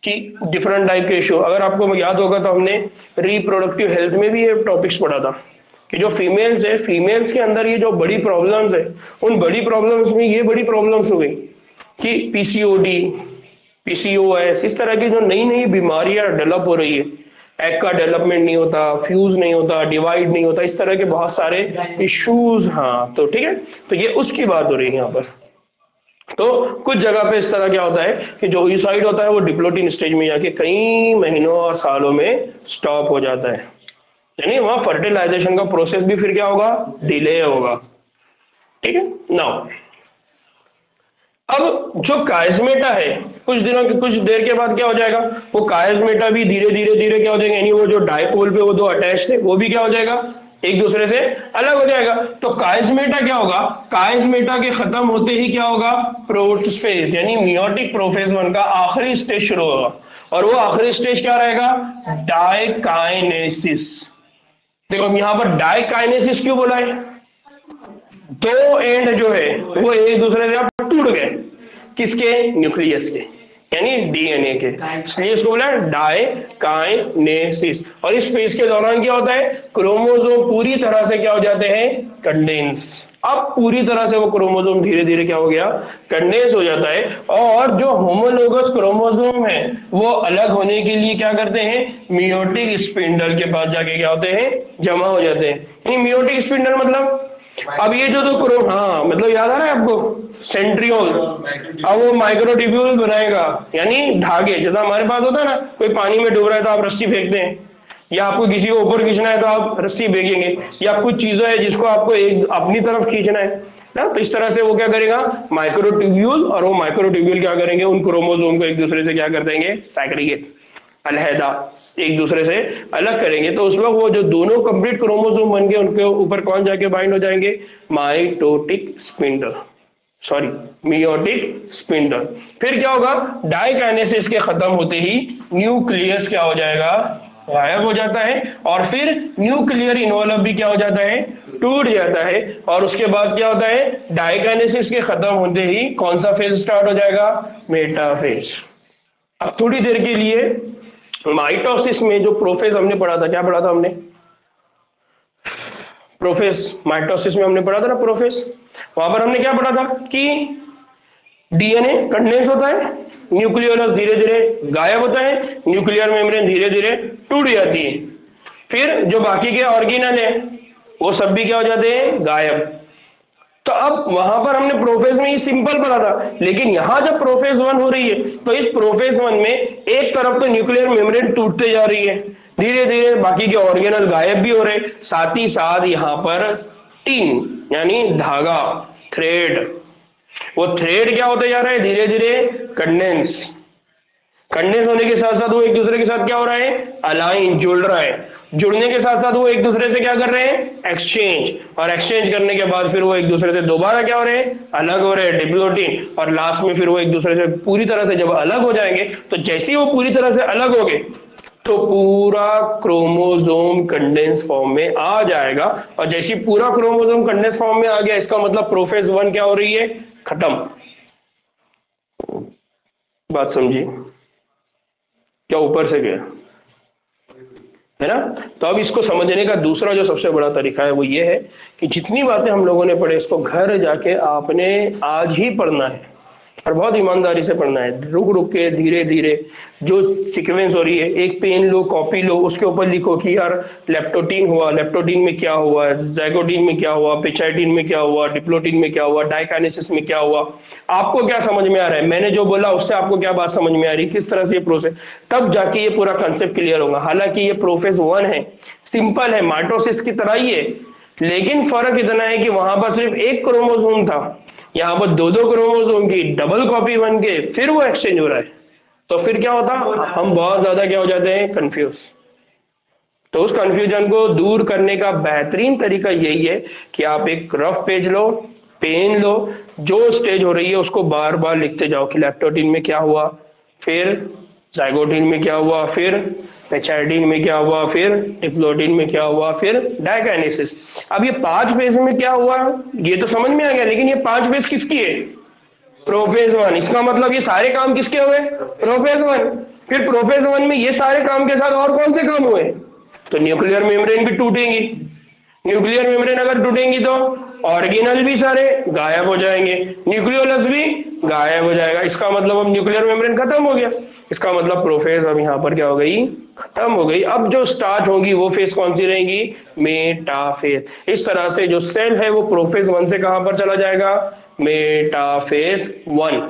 कि डिफरेंट टाइप के इशू। अगर आपको याद होगा तो हमने रिप्रोडक्टिव हेल्थ में भी ये टॉपिक्स पढ़ा था कि जो फीमेल्स है, फीमेल्स के अंदर ये जो बड़ी प्रॉब्लम्स है, उन बड़ी प्रॉब्लम्स में ये बड़ी प्रॉब्लम्स हो गई कि पीसीओडी, पीसीओएस, इस तरह की जो नई नई बीमारियां डेवलप हो रही है, एग का डेवलपमेंट नहीं होता, फ्यूज नहीं होता, डिवाइड नहीं होता, इस तरह के बहुत सारे इश्यूज। हाँ तो ठीक है, तो ये उसकी बात हो रही है यहाँ पर। तो कुछ जगह पे इस तरह क्या होता है कि जो oocyte होता है वो डिप्लोटिन स्टेज में जाके कई महीनों और सालों में स्टॉप हो जाता है, यानी वहां फर्टिलाइजेशन का प्रोसेस भी फिर क्या होगा, डिले होगा। ठीक है। नाउ अब जो कायस्मेटा है कुछ देर के बाद क्या हो जाएगा, वो कायस्मेटा भी धीरे धीरे धीरे क्या हो जाएगा, यानी वो जो डायपोल पे वो दो अटैच थे वो भी क्या हो जाएगा, एक दूसरे से अलग हो जाएगा। तो कायस्मेटा क्या होगा, कायस्मेटा के खत्म होते ही क्या होगा, प्रोफेज यानी मियोटिक प्रोफेज 1 का आखिरी स्टेज शुरू होगा, और वो आखिरी स्टेज क्या रहेगा, डाइकाइनेसिस। देखो यहां पर डाइकाइनेसिस क्यों बोला है, दो एंड जो है वो एक दूसरे से अब टूट गए, किसके, न्यूक्लियस के, यानी डीएनए के, इसलिए इसको बोला डाइकाइनेसिस। और इस फेज के दौरान क्या होता है, क्रोमोसोम पूरी तरह से क्या हो जाते हैं, कंडेंस। अब पूरी तरह से वो क्रोमोसोम धीरे धीरे क्या हो गया, कंडेंस हो जाता है, और जो होमोलोगस क्रोमोसोम है वो अलग होने के लिए क्या करते हैं, मियोटिक स्पिंडल के पास जाके क्या होते हैं, जमा हो जाते हैं। यानी मियोटिक स्पिंडल मतलब अब ये जो तो हाँ मतलब याद आ रहा है आपको, सेंट्रियोल, अब वो माइक्रोट्यूब्यूल बनाएगा, यानी धागे, जैसा हमारे पास होता है ना, कोई पानी में डूब रहा है तो आप रस्सी फेंकते हैं, या आपको किसी को ऊपर खींचना है तो आप रस्सी फेंकेंगे, या कुछ चीजें है जिसको आपको एक अपनी तरफ खींचना है ना, तो इस तरह से वो क्या करेगा, माइक्रोट्यूब्यूल, और वो माइक्रोट्यूब्यूल क्या करेंगे, उन क्रोमोसोम को एक दूसरे से क्या कर देंगे, सैग्रीगेट, अलहदा, एक दूसरे से अलग करेंगे। तो उस वक्त वो जो दोनों कंप्लीट क्रोमोसोम बन गए उनके ऊपर कौन जाके बाइंड हो जाएंगे, mitotic spindle, sorry meiotic spindle. फिर क्या होगा, डाइकाइनेसिस के खत्म होते ही न्यूक्लियस क्या हो जाएगा, गायब हो जाता है, और फिर न्यूक्लियर इन्वॉल्व भी क्या हो जाता है, टूट जाता है। और उसके बाद क्या होता है, डाइकाइनेसिस के खत्म होते ही कौन सा फेज स्टार्ट हो जाएगा, मेटाफेज। अब थोड़ी देर के लिए माइटोसिस में जो प्रोफेज हमने पढ़ा था, क्या पढ़ा था हमने, प्रोफेज, माइटोसिस में हमने पढ़ा था ना प्रोफेज, वहां पर हमने क्या पढ़ा था कि डीएनए कंडेंस होता है, न्यूक्लियोलस धीरे धीरे गायब होता है, न्यूक्लियर मेम्ब्रेन धीरे धीरे टूट जाती है, फिर जो बाकी के ऑर्गेनल है वो सब भी क्या हो जाते हैं, गायब। तो अब वहां पर हमने प्रोफेज में ये सिंपल पढ़ा था, लेकिन यहां जब प्रोफेज 1 हो रही है तो इस प्रोफेज 1 में एक तरफ तो न्यूक्लियर मेम्ब्रेन टूटते जा रही है, धीरे धीरे बाकी के ऑर्गेनल गायब भी हो रहे, साथ ही साथ यहां पर टीन यानी धागा, थ्रेड, वो थ्रेड क्या होते जा रहा है, धीरे धीरे कंडेंस होने के साथ साथ वो एक दूसरे के साथ क्या हो रहा है, अलाइन, जुड़ रहा है, जुड़ने के साथ साथ वो एक दूसरे से क्या कर रहे हैं, एक्सचेंज, और एक्सचेंज करने के बाद फिर वो एक दूसरे से दोबारा क्या हो रहे हैं, अलग हो रहे हैं, डिप्लोटिन, और लास्ट में फिर वो एक दूसरे से पूरी तरह से जब अलग हो जाएंगे, तो जैसे ही वो पूरी तरह से अलग हो गए तो पूरा क्रोमोसोम कंडेंस फॉर्म में आ जाएगा, और जैसे पूरा क्रोमोसोम कंडेंस फॉर्म में आ गया, इसका मतलब प्रोफेज 1 क्या हो रही है, खत्म। बात समझी क्या, ऊपर से गया है ना। तो अब इसको समझने का दूसरा जो सबसे बड़ा तरीका है वो ये है कि जितनी बातें हम लोगों ने पढ़े इसको घर जाके आपने आज ही पढ़ना है, और बहुत ईमानदारी से पढ़ना है, रुक रुक के धीरे धीरे जो सीक्वेंस हो रही है, एक पेन लो, कॉपी लो, उसके ऊपर लिखो कि यार लेप्टोटीन हुआ, लेप्टोटीन में क्या हुआ, ज़ाइगोटीन में क्या हुआ, पिचाइटिन में क्या हुआ, डिप्लोटीन में क्या हुआ, डाइकाइनेसिस में क्या हुआ, आपको क्या समझ में आ रहा है, मैंने जो बोला उससे आपको क्या बात समझ में आ रही है, किस तरह से ये प्रोसेस, तब जाके ये पूरा कंसेप्ट क्लियर होगा। हालांकि ये प्रोफेज 1 है, सिंपल है, माइटोसिस की तरह ही है, लेकिन फर्क इतना है कि वहां पर सिर्फ एक क्रोमोसोम था, यहां पर दो दो क्रोमोसोम की डबल कॉपी बन के फिर वो एक्सचेंज हो रहा है, तो फिर क्या होता, हम बहुत ज्यादा क्या हो जाते हैं, कंफ्यूज। तो उस कंफ्यूजन को दूर करने का बेहतरीन तरीका यही है कि आप एक रफ पेज लो, पेन लो, जो स्टेज हो रही है उसको बार बार लिखते जाओ कि लैप्टोटीन में क्या हुआ, फिर ज़ाइगोटीन में क्या हुआ, फिर पेचाइटिन में क्या हुआ, फिर डिप्लोटीन में क्या हुआ, फिर डाइकाइनेसिस। अब ये 5 फेज में क्या हुआ ये तो समझ में आ गया, लेकिन ये 5 फेज किसकी है, प्रोफेज 1। इसका मतलब ये सारे काम किसके हुए, प्रोफेज 1। फिर प्रोफेज 1 में ये सारे काम के साथ और कौन से काम हुए, तो न्यूक्लियर मेम्ब्रेन भी टूटेंगी, न्यूक्लियर मेम्ब्रेन अगर टूटेंगी तो ऑर्गेनल भी सारे गायब हो जाएंगे, न्यूक्लियोलस भी गायब हो जाएगा। इसका मतलब अब न्यूक्लियर मेम्ब्रेन खत्म हो गया। इसका मतलब प्रोफेज अब यहाँ पर क्या हो गई, खत्म हो गई। अब जो स्टार्ट होगी वो फेज कौन सी रहेगी, मेटाफेज। इस तरह से जो सेल है वो प्रोफेज 1 से कहां पर चला जाएगा, मेटाफेज 1।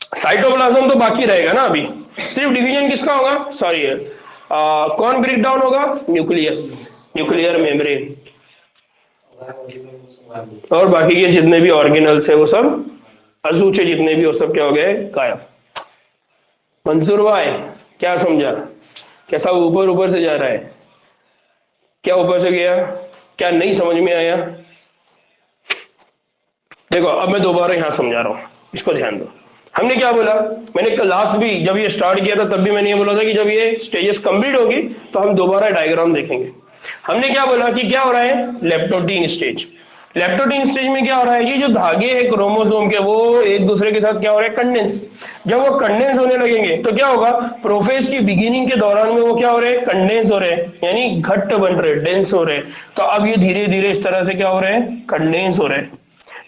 साइटोप्लाज्म तो बाकी रहेगा ना, अभी सिर्फ डिवीजन किसका होगा, सॉरी कौन ब्रेक डाउन होगा, न्यूक्लियस, न्यूक्लियर मेम्ब्रेन। और बाकी के जितने भी ऑर्गेनल्स है वो सब अजूचे जितने भी वो सब क्या हो गए, गायब। मंसूर भाई क्या समझा, कैसा ऊपर ऊपर से जा रहा है, क्या ऊपर से गया, क्या नहीं समझ में आया। देखो अब मैं दोबारा यहां समझा रहा हूं, इसको ध्यान दो। हमने क्या बोला, मैंने लास्ट भी जब ये स्टार्ट किया था तब भी मैंने ये बोला था कि जब ये स्टेजेस कंप्लीट होगी तो हम दोबारा डायग्राम देखेंगे। हमने क्या बोला कि क्या हो रहा है, लेप्टोटीन स्टेज। लेप्टोटीन स्टेज में क्या हो रहा है, ये जो धागे हैं क्रोमोसोम के वो एक दूसरे के साथ क्या हो रहा है, कंडेंस। जब वो कंडेंस होने लगेंगे तो क्या होगा, प्रोफेज की बिगिनिंग के दौरान में वो क्या हो रहे हैं, कंडेंस हो रहे हैं, यानी घट्ट बन रहे, डेंस हो रहे। तो अब ये धीरे धीरे इस तरह से क्या हो रहे हैं, कंडेंस हो रहे हैं।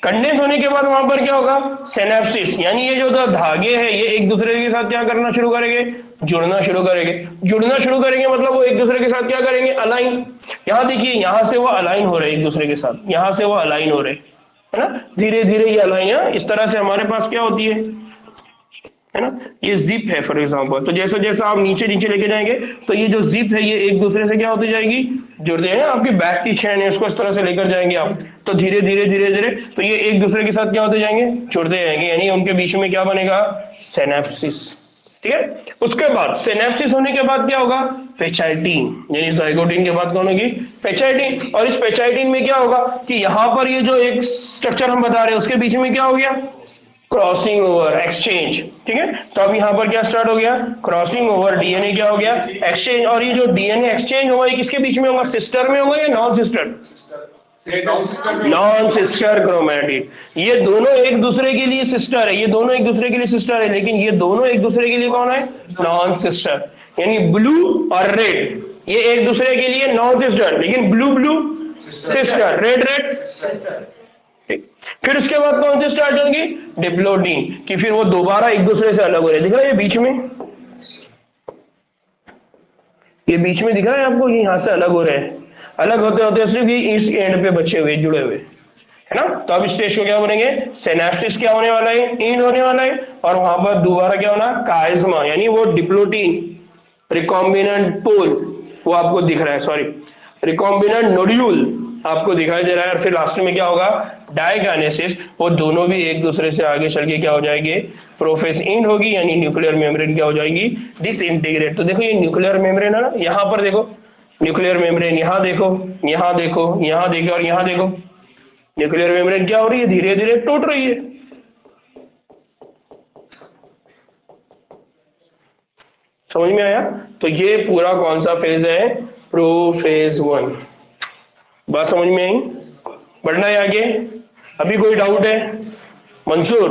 कंडेंस होने के बाद वहां पर क्या होगा, सिनेप्सिस, यानी ये जो धागे हैं ये एक दूसरे के साथ क्या करना शुरू करेंगे, जुड़ना शुरू करेंगे। जुड़ना शुरू करेंगे मतलब वो एक दूसरे के साथ क्या करेंगे, अलाइन। यहां देखिए यहां से वो अलाइन हो रहे हैं एक दूसरे के साथ, यहां से वो अलाइन हो रहे है ना, धीरे धीरे ये अलाइन इस तरह से हमारे पास क्या होती है ना, ये जिप है फॉर एग्जांपल। तो जैसे जैसे आप नीचे नीचे लेके जाएंगे तो ये जो जिप है ये एक दूसरे से क्या होती जाएगी, जुड़ते हैं। आपकी बैक की चेन है उसको इस तरह से लेकर जाएंगे आप, तो धीरे धीरे धीरे धीरे तो ये एक दूसरे के साथ क्या होते जाएंगे, जुड़ते जाएंगे, यानी उनके बीच में क्या बनेगा, सिनेप्सिस। ठीक है, उसके बाद सिनेप्सिस होने के बाद क्या होगा, पेचाइटिन, यानी जाइगोटिन के बाद कौन होगी, पेचाइटिन। और इस पेचाइटिन में क्या होगा कि यहाँ पर ये जो एक स्ट्रक्चर हम बता रहे हैं उसके बीच में क्या हो गया, क्रॉसिंग ओवर, एक्सचेंज। ठीक है, तो अब यहाँ पर क्या स्टार्ट हो गया, क्रॉसिंग ओवर, डीएनए क्या हो गया, एक्सचेंज। और ये जो डीएनए एक्सचेंज होगा ये किसके बीच में होगा, सिस्टर में होगा या non sister, non sister chromatid. ये दोनों एक दूसरे के लिए सिस्टर है, ये दोनों एक दूसरे के लिए सिस्टर है, लेकिन ये दोनों एक दूसरे के लिए कौन है, नॉन सिस्टर। यानी ब्लू और रेड ये एक दूसरे के लिए नॉन सिस्टर, लेकिन blue blue sister, red red sister. फिर उसके बाद कौन सी स्टार्ट होंगी, डिप्लोडीन, कि फिर वो दोबारा एक दूसरे से अलग हो रहे। दिख रहा है ये बीच में, ये बीच में दिख रहा है आपको, ये यहां से अलग हो रहे हैं। अलग होते होते सिर्फ ये इस एंड पे बचे हुए, जुड़े हुए, है ना। तो अब इस स्टेज को क्या बनेंगे, सिनेप्सिस क्या होने वाला है, एंड होने वाला है। और वहां पर दोबारा क्या होना, काइज्मा, यानी वो डिप्लोटीन रिकॉम्बिनेंट पोल वो आपको दिख रहा है, सॉरी रिकॉम्बिनेंट नोड्यूल आपको दिखाई दे रहा है। और फिर लास्ट में क्या होगा, डायगानेसिस, वो दोनों भी एक दूसरे से आगे चल के क्या हो जाएंगे, प्रोफेज एंड होगी, यानी न्यूक्लियर मेम्ब्रेन क्या हो जाएगी, डिसइंटीग्रेट। तो देखो ये न्यूक्लियर मेम्ब्रेन है ना, यहाँ पर देखो न्यूक्लियर मेम्ब्रेन, यहाँ देखो, यहाँ देखो, यहाँ देखो और यहाँ देखो, न्यूक्लियर मेम्ब्रेन क्या हो रही है, धीरे धीरे टूट रही है। समझ में आया। तो ये पूरा कौन सा फेज है, प्रोफेज 1। बात समझ में आई, बढ़ना है आगे। अभी कोई डाउट है, मंसूर,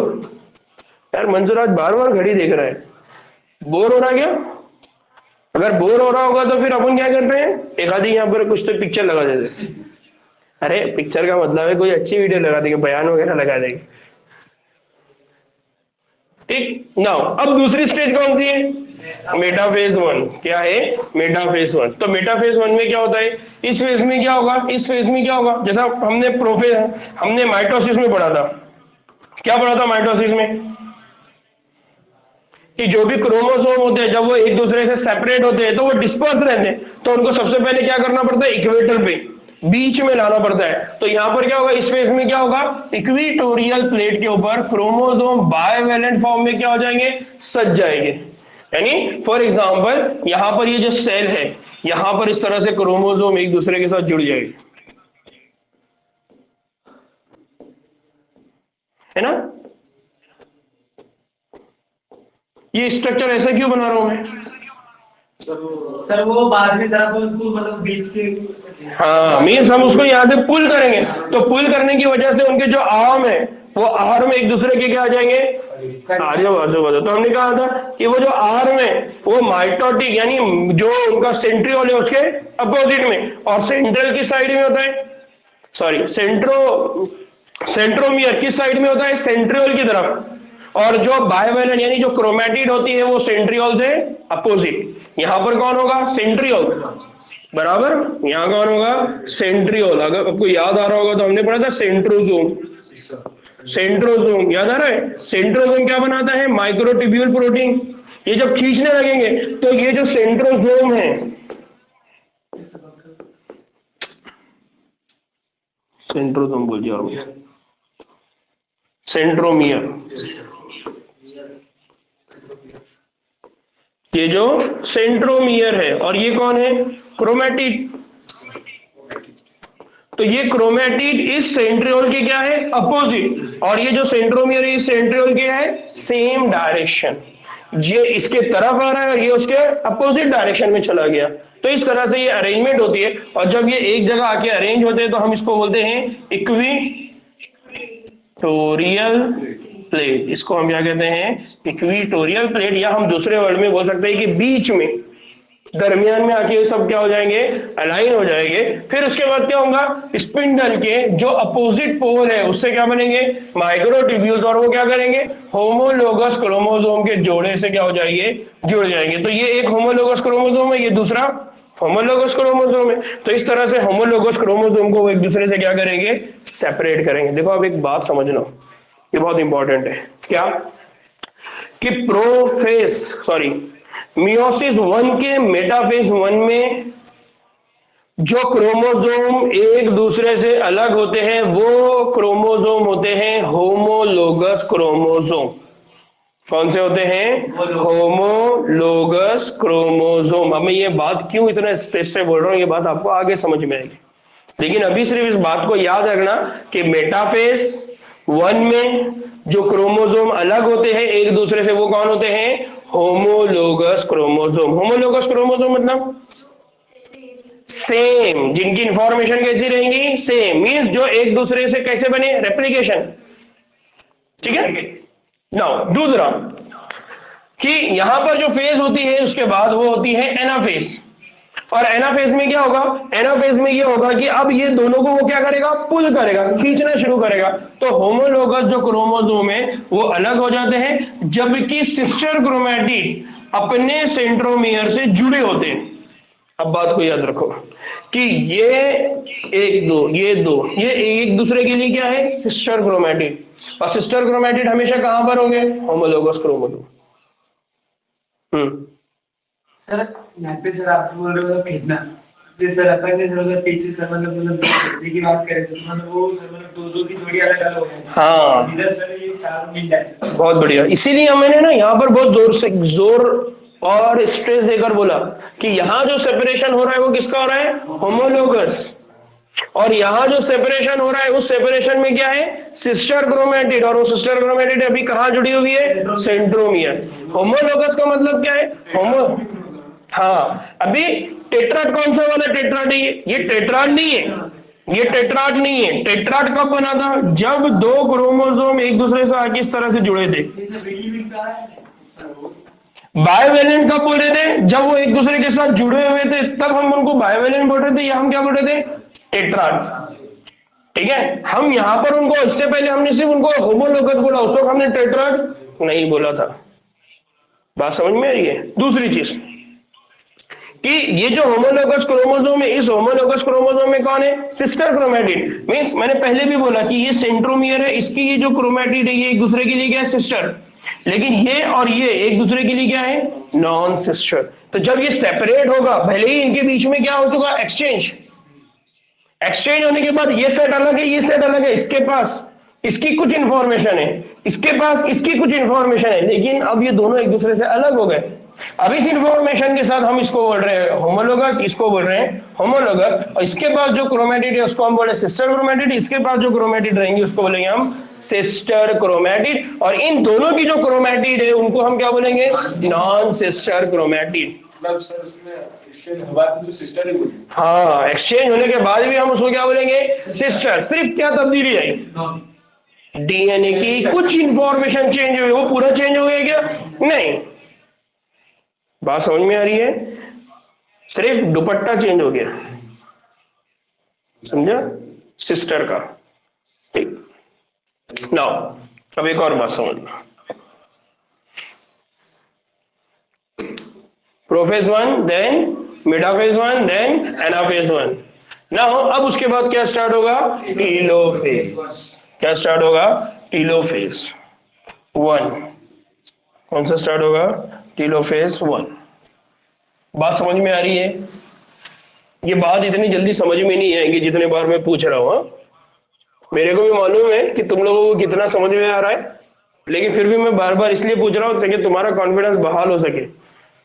यार मंसूर आज बार बार घड़ी देख रहा है, बोर हो रहा क्या, अगर बोर हो रहा होगा तो फिर अपन क्या करते हैं, एक आधी यहाँ पर कुछ तो पिक्चर लगा देते। अरे पिक्चर का मतलब है कोई अच्छी वीडियो लगा देंगे, बयान वगैरह लगा देंगे। ठीक, नाउ अब दूसरी स्टेज कौन सी है, मेटाफेज 1। क्या है, मेटाफेज 1। तो मेटाफेज 1 में क्या होता है, इस फेज में क्या होगा, इस फेज में क्या होगा, जैसा हमने प्रोफेज, हमने माइटोसिस में पढ़ा था, क्या पढ़ा था माइटोसिस में, कि जो भी क्रोमोसोम होते हैं जब वो एक दूसरे से सेपरेट होते हैं तो वो डिस्पर्स रहते हैं, तो उनको सबसे पहले क्या करना पड़ता है, इक्वेटर पे बीच में लाना पड़ता है। तो यहां पर क्या होगा, इस फेज में क्या होगा, इक्वेटोरियल प्लेट के ऊपर क्रोमोसोम बायवेलेंट फॉर्म में क्या हो जाएंगे, सज जाएंगे। यानी फॉर एग्जांपल यहां पर ये जो सेल है, यहां पर इस तरह से क्रोमोसोम एक दूसरे के साथ जुड़ जाएंगे, है ना। ये स्ट्रक्चर ऐसा क्यों बना रहा हूं मैं, सर वो बाद में जरा मतलब बीच के, हाँ मीन्स हम उसको यहाँ से पुल करेंगे, तो पुल करने की वजह से उनके जो आर्म है वो आर्म एक दूसरे के क्या आ जाएंगे, आजू बाजू बाजू। तो हमने कहा था कि वो जो आर्म है वो माइटोटिक, यानी जो उनका सेंट्रियोल है उसके अपोजिट में, और सेंट्रल की साइड में होता है, सॉरी सेंट्रो सेंट्रोमियर किस साइड में होता है? सेंट्रियोल की तरफ। और जो बायवेलेंट यानी जो क्रोमेटिड होती है वो सेंट्रियोल से अपोजिट। यहां पर कौन होगा? सेंट्रियोल, बराबर। यहां कौन होगा? सेंट्रियोल। अगर आपको याद आ रहा होगा तो हमने पढ़ा था सेंट्रोजोम। सेंट्रोजोम याद आ रहा है? सेंट्रोजोम क्या बनाता है? Microtubule protein. ये जब खींचने लगेंगे तो ये जो सेंट्रोजोम है, सेंट्रोजोम बोल दिया, सेंट्रोमियर, ये जो सेंट्रोमियर है, और ये कौन है? क्रोमेटिड। तो ये क्रोमेटिड इस सेंट्रियोल के क्या है? अपोजिट। और ये जो सेंट्रोमियर है इस सेंट्रियोल के है सेम डायरेक्शन। ये इसके तरफ आ रहा है और ये उसके अपोजिट डायरेक्शन में चला गया। तो इस तरह से ये अरेंजमेंट होती है। और जब ये एक जगह आके अरेंज होते हैं तो हम इसको बोलते हैं इक्विटोरियल प्लेट। इसको हम क्या कहते हैं? Equatorial plate. या हम दूसरे वर्ड में बोल सकते हैं कि बीच में, दरमियान में आके ये सब क्या हो जाएंगे? अलाइन हो जाएंगे। फिर उसके बाद क्या होगा? स्पिंडल के जो अपोजिट पोल है उससे क्या बनेंगे? माइक्रोट्यूब्यूल्स। और वो क्या करेंगे? होमोलोगस क्रोमोसोम के जोड़े से क्या हो जाएंगे? जुड़ जाएंगे। तो ये एक होमोलोगस क्रोमोसोम है, ये दूसरा होमोलोगस क्रोमोसोम है। तो इस तरह से होमोलोगस क्रोमोसोम को एक दूसरे से क्या करेंगे? सेपरेट करेंगे। देखो अब एक बात समझना, ये बहुत इंपॉर्टेंट है। क्या? कि मियोसिस 1 के मेटाफेज 1 में जो क्रोमोसोम एक दूसरे से अलग होते हैं वो क्रोमोसोम होते हैं होमोलोगस क्रोमोसोम। कौन से होते हैं? Homologous chromosome. अब मैं ये बात क्यों इतना स्पेस से बोल रहा हूं, ये बात आपको आगे समझ में आएगी। लेकिन अभी सिर्फ इस बात को याद रखना कि मेटाफेज 1 में जो क्रोमोसोम अलग होते हैं एक दूसरे से वो कौन होते हैं? Homologous chromosome. होमोलोगस क्रोमोसोम मतलब सेम, जिनकी इंफॉर्मेशन कैसी रहेंगी? सेम। मींस जो एक दूसरे से कैसे बने? रेप्लिकेशन। ठीक है। नाउ दूसरा कि यहां पर जो फेज होती है उसके बाद वो होती है एनाफेज। और एनाफेज में क्या होगा? एनाफेज में ये होगा कि अब ये दोनों को वो क्या करेगा? पुल करेगा, खींचना शुरू करेगा। तो होमोलोगस जो क्रोमोसोम है वो अलग हो जाते हैं, जबकि सिस्टर क्रोमैटिड अपने सेंट्रोमियर से जुड़े होते हैं। अब बात को याद रखो कि ये एक दो, ये एक दूसरे के लिए क्या है? Sister chromatid. और सिस्टर क्रोमैटिड हमेशा कहां पर होंगे? Homologous chromosome. सर यहाँ पे सर आप बोल रहे हो खींचना, सर अपन ने सर पीछे सर मतलब खींचने की बात करें तो मतलब वो सर मतलब दो की जोड़ी अलग अलग हो गई। हाँ, इधर सर ये चार मिल जाए। बहुत बढ़िया। इसीलिए मैंने ना यहाँ पर बहुत जोर और स्ट्रेस देकर बोला कि यहाँ जो सेपरेशन हो रहा है वो किसका हो रहा है? होमोलोगस। और यहाँ जो सेपरेशन हो रहा है उस सेपरेशन में क्या है? Sister chromatid. और वो सिस्टर क्रोमैटिड अभी कहाँ जुड़ी हुई है? सेंट्रोमियर। होमोलोगस का मतलब क्या है? हाँ, अभी टेट्राड कौन सा वाला टेट्राड है? ये टेट्राड नहीं है, ये टेट्राड नहीं है। टेट्राड कब बना था? जब दो क्रोमोसोम एक दूसरे से आगे इस तरह से जुड़े थे। बायोवेलेंट कब बोल रहे थे? जब वो एक दूसरे के साथ जुड़े हुए थे तब हम उनको बायोवेलेंट बोल रहे थे, या हम क्या बोल रहे थे? टेट्राड। ठीक है। हम यहां पर उनको, इससे पहले हमने सिर्फ उनको होमोलोगस बोला, उस वक्त हमने टेट्राड नहीं बोला था। बात समझ में आ रही है? दूसरी चीज कि ये जो होमोलोगस क्रोमोसोम है, इस होमोलोगस क्रोमोसोम में कौन है? Sister chromatid. मींस मैंने पहले भी बोला कि ये सेंट्रोमियर है, इसकी ये जो क्रोमैटिड है ये एक दूसरे के लिए क्या है? सिस्टर। लेकिन ये और ये एक दूसरे के लिए क्या है? Non sister. तो जब ये सेपरेट होगा, भले ही इनके बीच में क्या हो चुका? एक्सचेंज। एक्सचेंज होने के बाद ये सेट अलग है, ये सेट अलग है। इसके पास इसकी कुछ इंफॉर्मेशन है, इसके पास इसकी कुछ इंफॉर्मेशन है, लेकिन अब ये दोनों एक दूसरे से अलग हो गए। अब इस इंफॉर्मेशन के साथ हम इसको बोल रहे हैं होमोलोगस, इसको बोल रहे हैं होमोलोगस। और इसके पास जो क्रोमैटिड है उसको हम बोले सिस्टर क्रोमैटिड। इसके पास जो क्रोमैटिड रहेंगे उसको बोलेंगे हम सिस्टर क्रोमैटिड। और इन दोनों की जो क्रोमैटिड है उनको हम क्या बोलेंगे? Non sister chromatid. सर उसमें एक्सचेंज हुआ तो सिस्टर ही। हाँ, एक्सचेंज होने के बाद भी हम उसको क्या बोलेंगे? सिस्टर। सिर्फ क्या तब्दीली आई? डीएनए की कुछ इंफॉर्मेशन चेंज हुई। वो पूरा चेंज हो गया क्या? नहीं। बात समझ में आ रही है? सिर्फ दुपट्टा चेंज हो गया, समझा? सिस्टर का। ठीक। नाउ अब एक और बात समझना, prophase 1 then metaphase 1 then anaphase 1। Now अब उसके बाद क्या स्टार्ट होगा, टीलोफेज। क्या स्टार्ट होगा, टीलोफेज 1। कौन सा स्टार्ट होगा, टीलोफेज 1। बात समझ में आ रही है? ये बात इतनी जल्दी समझ में नहीं आएगी जितने बार मैं पूछ रहा हूं। मेरे को भी मालूम है कि तुम लोगों को कितना समझ में आ रहा है, लेकिन फिर भी मैं बार बार इसलिए पूछ रहा हूं ताकि तुम्हारा कॉन्फिडेंस बहाल हो सके।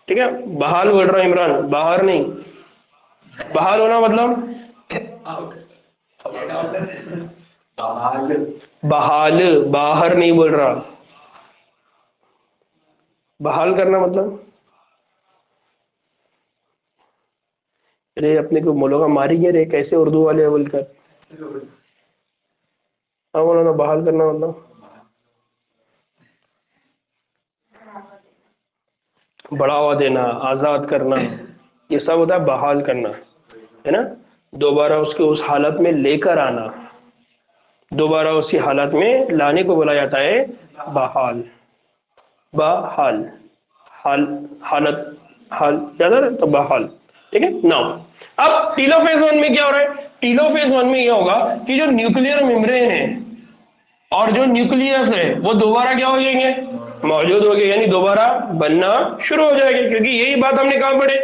ठीक है, बहाल बोल रहा हूं इमरान, बाहर नहीं। बहाल होना मतलब बहाल, बाहर नहीं बोल रहा। बहाल करना मतलब, अरे अपने को मोलो का मारी गया रे, कैसे उर्दू वाले बोलकर। हाँ बोलो ना, बहाल करना मतलब बढ़ावा देना, आजाद करना, ये सब होता है बहाल करना, है ना। दोबारा उसके उस हालत में लेकर आना, दोबारा उसी हालत में लाने को बोला जाता है बहाल। बहाल, हाल, हालत, हाल याद है तो बहाल। ठीक है। नाउ अब टीलोफेज 1 में क्या हो रहा है, टीलोफेज 1 में यह होगा कि जो न्यूक्लियर मेम्ब्रेन है और जो न्यूक्लियस है वो दोबारा क्या हो जाएंगे, मौजूद हो गए, यानी दोबारा बनना शुरू हो जाएंगे। क्योंकि यही बात हमने कहां पढ़े,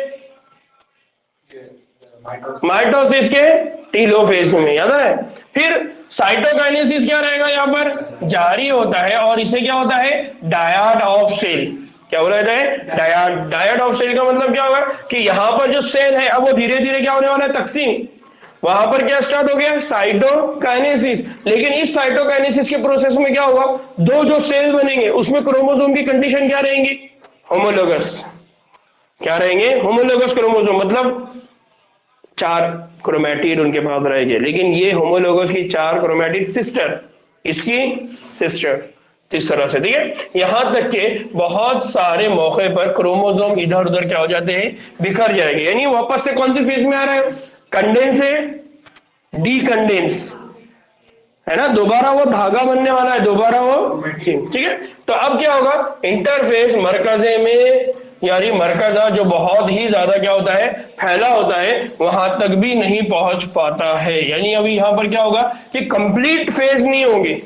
माइटोसिस के टीलोफेज में, याद है। फिर साइटोकाइनेसिस क्या रहेगा, यहां पर जारी होता है और इसे क्या होता है, डायड ऑफ सेल। क्या बोला जाता है, डायड। डायड ऑफ सेल का मतलब क्या होगा कि यहां पर जो सेल है अब वो धीरे धीरे क्या होने वाला है, तकसीम। वहां पर क्या स्टार्ट हो गया, साइटोकाइनेसिस। लेकिन इस साइटोकाइनेसिस के प्रोसेस में क्या होगा, दो जो सेल बनेंगे उसमें क्रोमोसोम की कंडीशन क्या रहेंगी, होमोलोगस। क्या रहेंगे, होमोलोगस क्रोमोसोम, मतलब 4 क्रोमैटिड उनके पास रहेंगे। लेकिन ये होमोलोगस की 4 क्रोमैटिड सिस्टर, इसकी सिस्टर, इस तरह से। ठीक है, यहां तक के बहुत सारे मौके पर क्रोमोसोम इधर उधर क्या हो जाते हैं, बिखर जाएंगे। यानी वापस से कौन सी फेज में आ रहा है, कंडेंस से डीकंडेंस, है ना। दोबारा वो धागा बनने वाला है, दोबारा वो, ठीक है। तो अब क्या होगा, इंटरफेस मरकजे में, यानी मरकजा जो बहुत ही ज्यादा क्या होता है, फैला होता है, वहां तक भी नहीं पहुंच पाता है। यानी अभी यहां पर क्या होगा कि कंप्लीट फेज नहीं होंगे।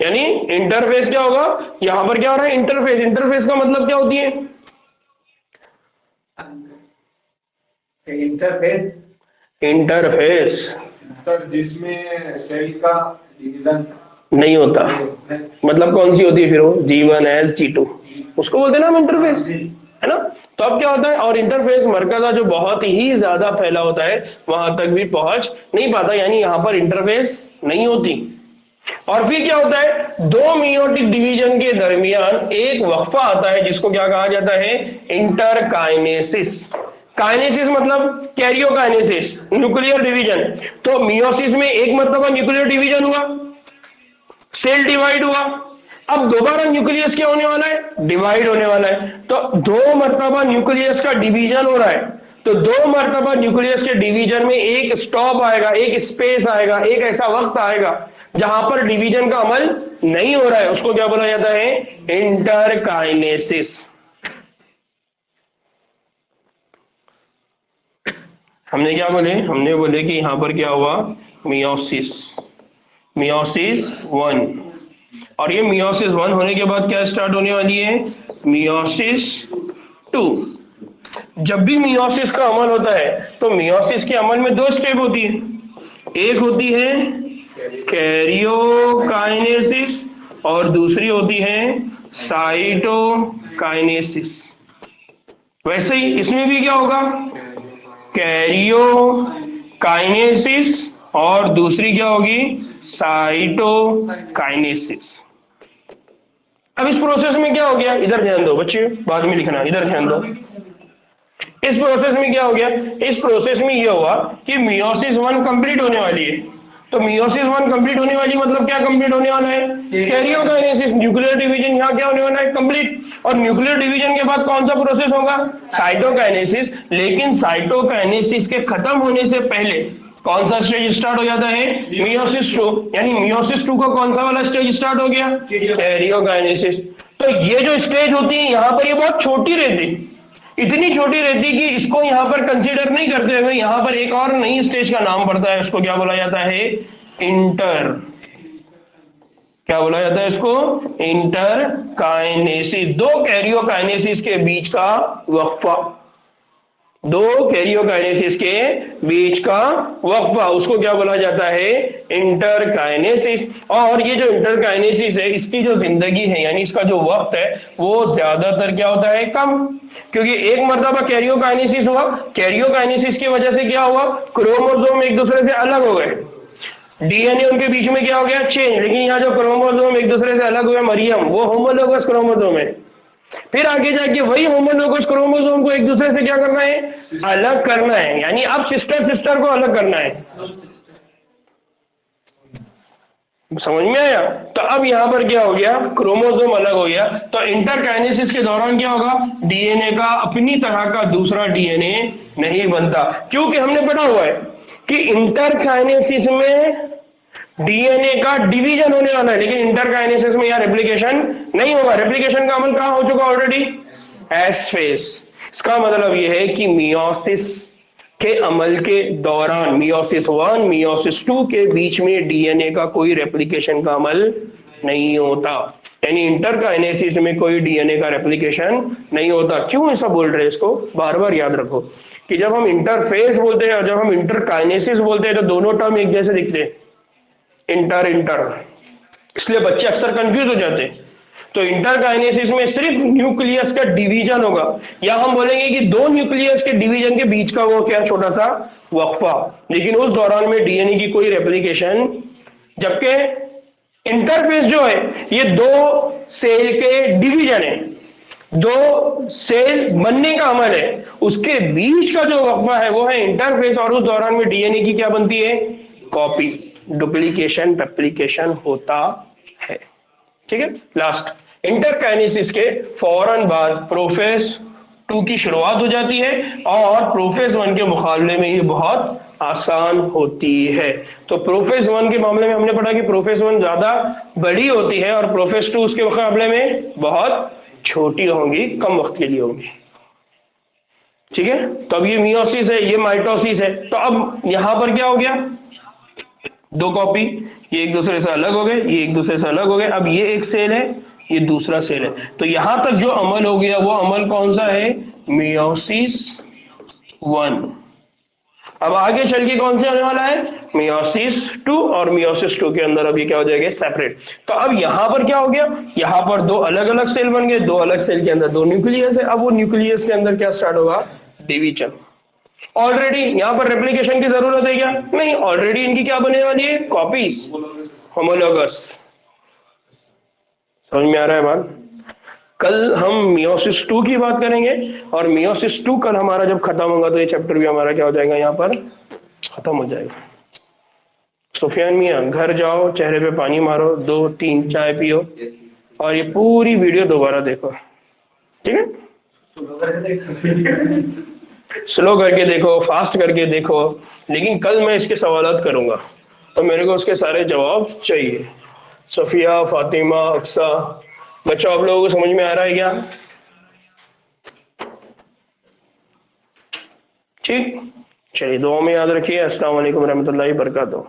यानी इंटरफेस क्या होगा, यहां पर क्या हो रहा है, इंटरफेस। इंटरफेस का मतलब क्या होती है, इंटरफेस, इंटरफेस सर जिसमें सेल का डिवीजन नहीं होता। मतलब कौन सी होती है फिर वो, G1S G2, उसको बोलते हैं ना हम इंटरफेस, है ना। तो अब क्या होता है, और इंटरफेस मरकजा जो बहुत ही ज्यादा फैला होता है वहां तक भी पहुंच नहीं पाता, यानी यहां पर इंटरफेस नहीं होती। और फिर क्या होता है, दो मियोटिक डिवीजन के दरमियान एक वक्फा आता है जिसको क्या कहा जाता है, इंटरकाइनेसिस। काइनेसिस मतलब कैरियोकाइनेसिस, न्यूक्लियर डिवीजन। तो मियोसिस में एक मरतबा न्यूक्लियर डिवीजन हुआ, सेल डिवाइड हुआ, अब दोबारा न्यूक्लियस क्या होने वाला है, डिवाइड होने वाला है। तो 2 मरतबा न्यूक्लियस का डिवीजन हो रहा है, तो 2 मरतबा न्यूक्लियस के डिवीजन में एक स्टॉप आएगा, एक स्पेस आएगा, एक ऐसा वक्त आएगा जहां पर डिवीजन का अमल नहीं हो रहा है, उसको क्या बोला जाता है, इंटरकाइनेसिस। हमने क्या बोले, हमने बोले कि यहां पर क्या हुआ, मियोसिस, मियोसिस 1। और ये मियोसिस 1 होने के बाद क्या स्टार्ट होने वाली है, मियोसिस 2। जब भी मियोसिस का अमल होता है तो मियोसिस के अमल में 2 स्टेप होती है, एक होती है कैरियोकाइनेसिस और दूसरी होती है साइटोकाइनेसिस। वैसे ही इसमें भी क्या होगा, कैरियोकाइनेसिस और दूसरी क्या होगी, साइटोकाइनेसिस। अब इस प्रोसेस में क्या हो गया, इधर ध्यान दो बच्चे, बाद में लिखना, इधर ध्यान दो। इस प्रोसेस में क्या हो गया, इस प्रोसेस में यह हुआ कि मियोसिस 1 कंप्लीट होने वाली है। तो मियोसिस 1 कंप्लीट होने वाली मतलब क्या कंप्लीट होने वाला है, कैरियोकाइनेसिस, न्यूक्लियर डिवीजन यहाँ क्या होने वाला है, कंप्लीट। और न्यूक्लियर डिवीजन के बाद कौन सा प्रोसेस होगा, साइटोकाइनेसिस। लेकिन साइटोकाइनेसिस के खत्म होने से पहले कौन सा स्टेज स्टार्ट हो जाता है? मियोसिस 2। यानी मियोसिस 2 का कौन सा वाला स्टेज स्टार्ट हो गया? कैरियोकाइनेसिस। तो ये जो स्टेज होती है यहाँ पर, ये बहुत छोटी रहती, इतनी छोटी रहती कि इसको यहाँ पर कंसीडर नहीं करते हुए यहाँ पर एक और नई स्टेज का नाम पड़ता है, उसको क्या बोला जाता है? इंटर, क्या बोला जाता है इसको? इंटरकाइनेसिस। दो कैरियोकाइनेसिस के बीच का वक्फा, दो कैरियोकाइनेसिस के बीच का वक्फा, उसको क्या बोला जाता है? इंटरकाइनेसिस। और ये जो इंटरकाइनेसिस है, इसकी जो जिंदगी है यानी इसका जो वक्त है वो ज्यादातर क्या होता है? कम। क्योंकि एक मर्तबा कैरियोकाइनेसिस हुआ, कैरियोकाइनेसिस की वजह से क्या हुआ? क्रोमोसोम एक दूसरे से अलग हो गए, डीएनए उनके बीच में क्या हो गया? चेंज। लेकिन यहाँ जो क्रोमोसोम एक दूसरे से अलग हुए मरियम, वो होमोलोगस क्रोमोसोम है। फिर आगे जाके वही होमोलोगस क्रोमोसोम को एक दूसरे से क्या करना है? अलग करना है। यानी अब सिस्टर सिस्टर को अलग करना है। समझ में आया? तो अब यहां पर क्या हो गया? क्रोमोसोम अलग हो गया। तो इंटरकाइनेसिस के दौरान क्या होगा? डीएनए का अपनी तरह का दूसरा डीएनए नहीं बनता, क्योंकि हमने पढ़ा हुआ है कि इंटरकाइनेसिस में डीएनए का डिवीजन होने वाला है, लेकिन इंटरकाइनेसिस में यहां रेप्लिकेशन नहीं होगा। रेप्लिकेशन का अमल कहां हो चुका ऑलरेडी? S phase. इसका मतलब यह है कि मियोसिस के अमल के दौरान मियोसिस 1 मियोसिस 2 के बीच में डीएनए का कोई रेप्लिकेशन का अमल नहीं होता। यानी इंटरकाइनेसिस में कोई डीएनए का रेप्लिकेशन नहीं होता। क्यों ऐसा बोल रहे हैं? इसको बार बार याद रखो कि जब हम इंटरफेस बोलते हैं और जब हम इंटरकाइनेसिस बोलते हैं तो दोनों टर्म एक जैसे दिखते हैं, इंटर इंटर, इसलिए बच्चे अक्सर कंफ्यूज हो जाते हैं। तो इंटरकाइनेसिस में सिर्फ न्यूक्लियस का डिवीजन होगा, या हम बोलेंगे कि दो न्यूक्लियस के डिवीजन के बीच का वो क्या छोटा सा वक्फा, लेकिन उस दौरान में डीएनए की कोई रेप्लिकेशन। जबकि इंटरफेस जो है ये दो सेल के डिवीजन है, दो सेल बनने का अमल है, उसके बीच का जो वक्फा है वो है इंटरफेस, और उस दौरान में डीएनए की क्या बनती है? कॉपी, डुप्लीकेशन, रेप्लिकेशन होता है। ठीक है। लास्ट इंटरकाइनेसिस के फौरन बाद प्रोफेस 2 की शुरुआत हो जाती है, और प्रोफेस 1 के मुकाबले में ये बहुत आसान होती है। तो प्रोफेस 1 के मामले में हमने पढ़ा कि प्रोफेस 1 ज्यादा बड़ी होती है और प्रोफेस 2 उसके मुकाबले में बहुत छोटी होंगी, कम वक्त के लिए होंगी। ठीक है। तो अब ये मियोसिस है, ये माइटोसिस है। तो अब यहां पर क्या हो गया? दो कॉपी, ये एक दूसरे से अलग हो गए, ये एक दूसरे से अलग हो गए। अब ये एक सेल है, ये दूसरा सेल है। तो यहां तक जो अमल हो गया वो अमल कौन सा है? मियोसिस 1। अब आगे चल के कौन से आने वाला है? मियोसिस 2, और मियोसिस 2 के अंदर अभी क्या हो जाएगा? सेपरेट। तो अब यहां पर क्या हो गया? यहां पर दो अलग अलग सेल बन गए, दो अलग सेल के अंदर दो न्यूक्लियस है। अब वो न्यूक्लियस के अंदर क्या स्टार्ट होगा? डिवीजन। ऑलरेडी यहां पर रेप्लिकेशन की जरूरत है क्या? नहीं, ऑलरेडी इनकी क्या बनने वाली है? Copies, homologous. समझ में आ रहा है बात? कल हम मियोसिस 2 की बात करेंगे, और मियोसिस 2 कल हमारा जब खत्म होगा तो ये चैप्टर भी हमारा क्या हो जाएगा? यहां पर खत्म हो जाएगा। सुफियान मियां, घर जाओ, चेहरे पे पानी मारो, 2-3 चाय पियो, और ये पूरी वीडियो दोबारा देखो। ठीक है। स्लो करके देखो, फास्ट करके देखो, लेकिन कल मैं इसके सवालात करूंगा तो मेरे को उसके सारे जवाब चाहिए। सफिया, फातिमा, अक्सा, बच्चों आप लोगों को समझ में आ रहा है क्या? ठीक, चलिए दुआ में याद रखिए। अस्सलाम वालेकुम रहमतुल्लाहि बरकातहू।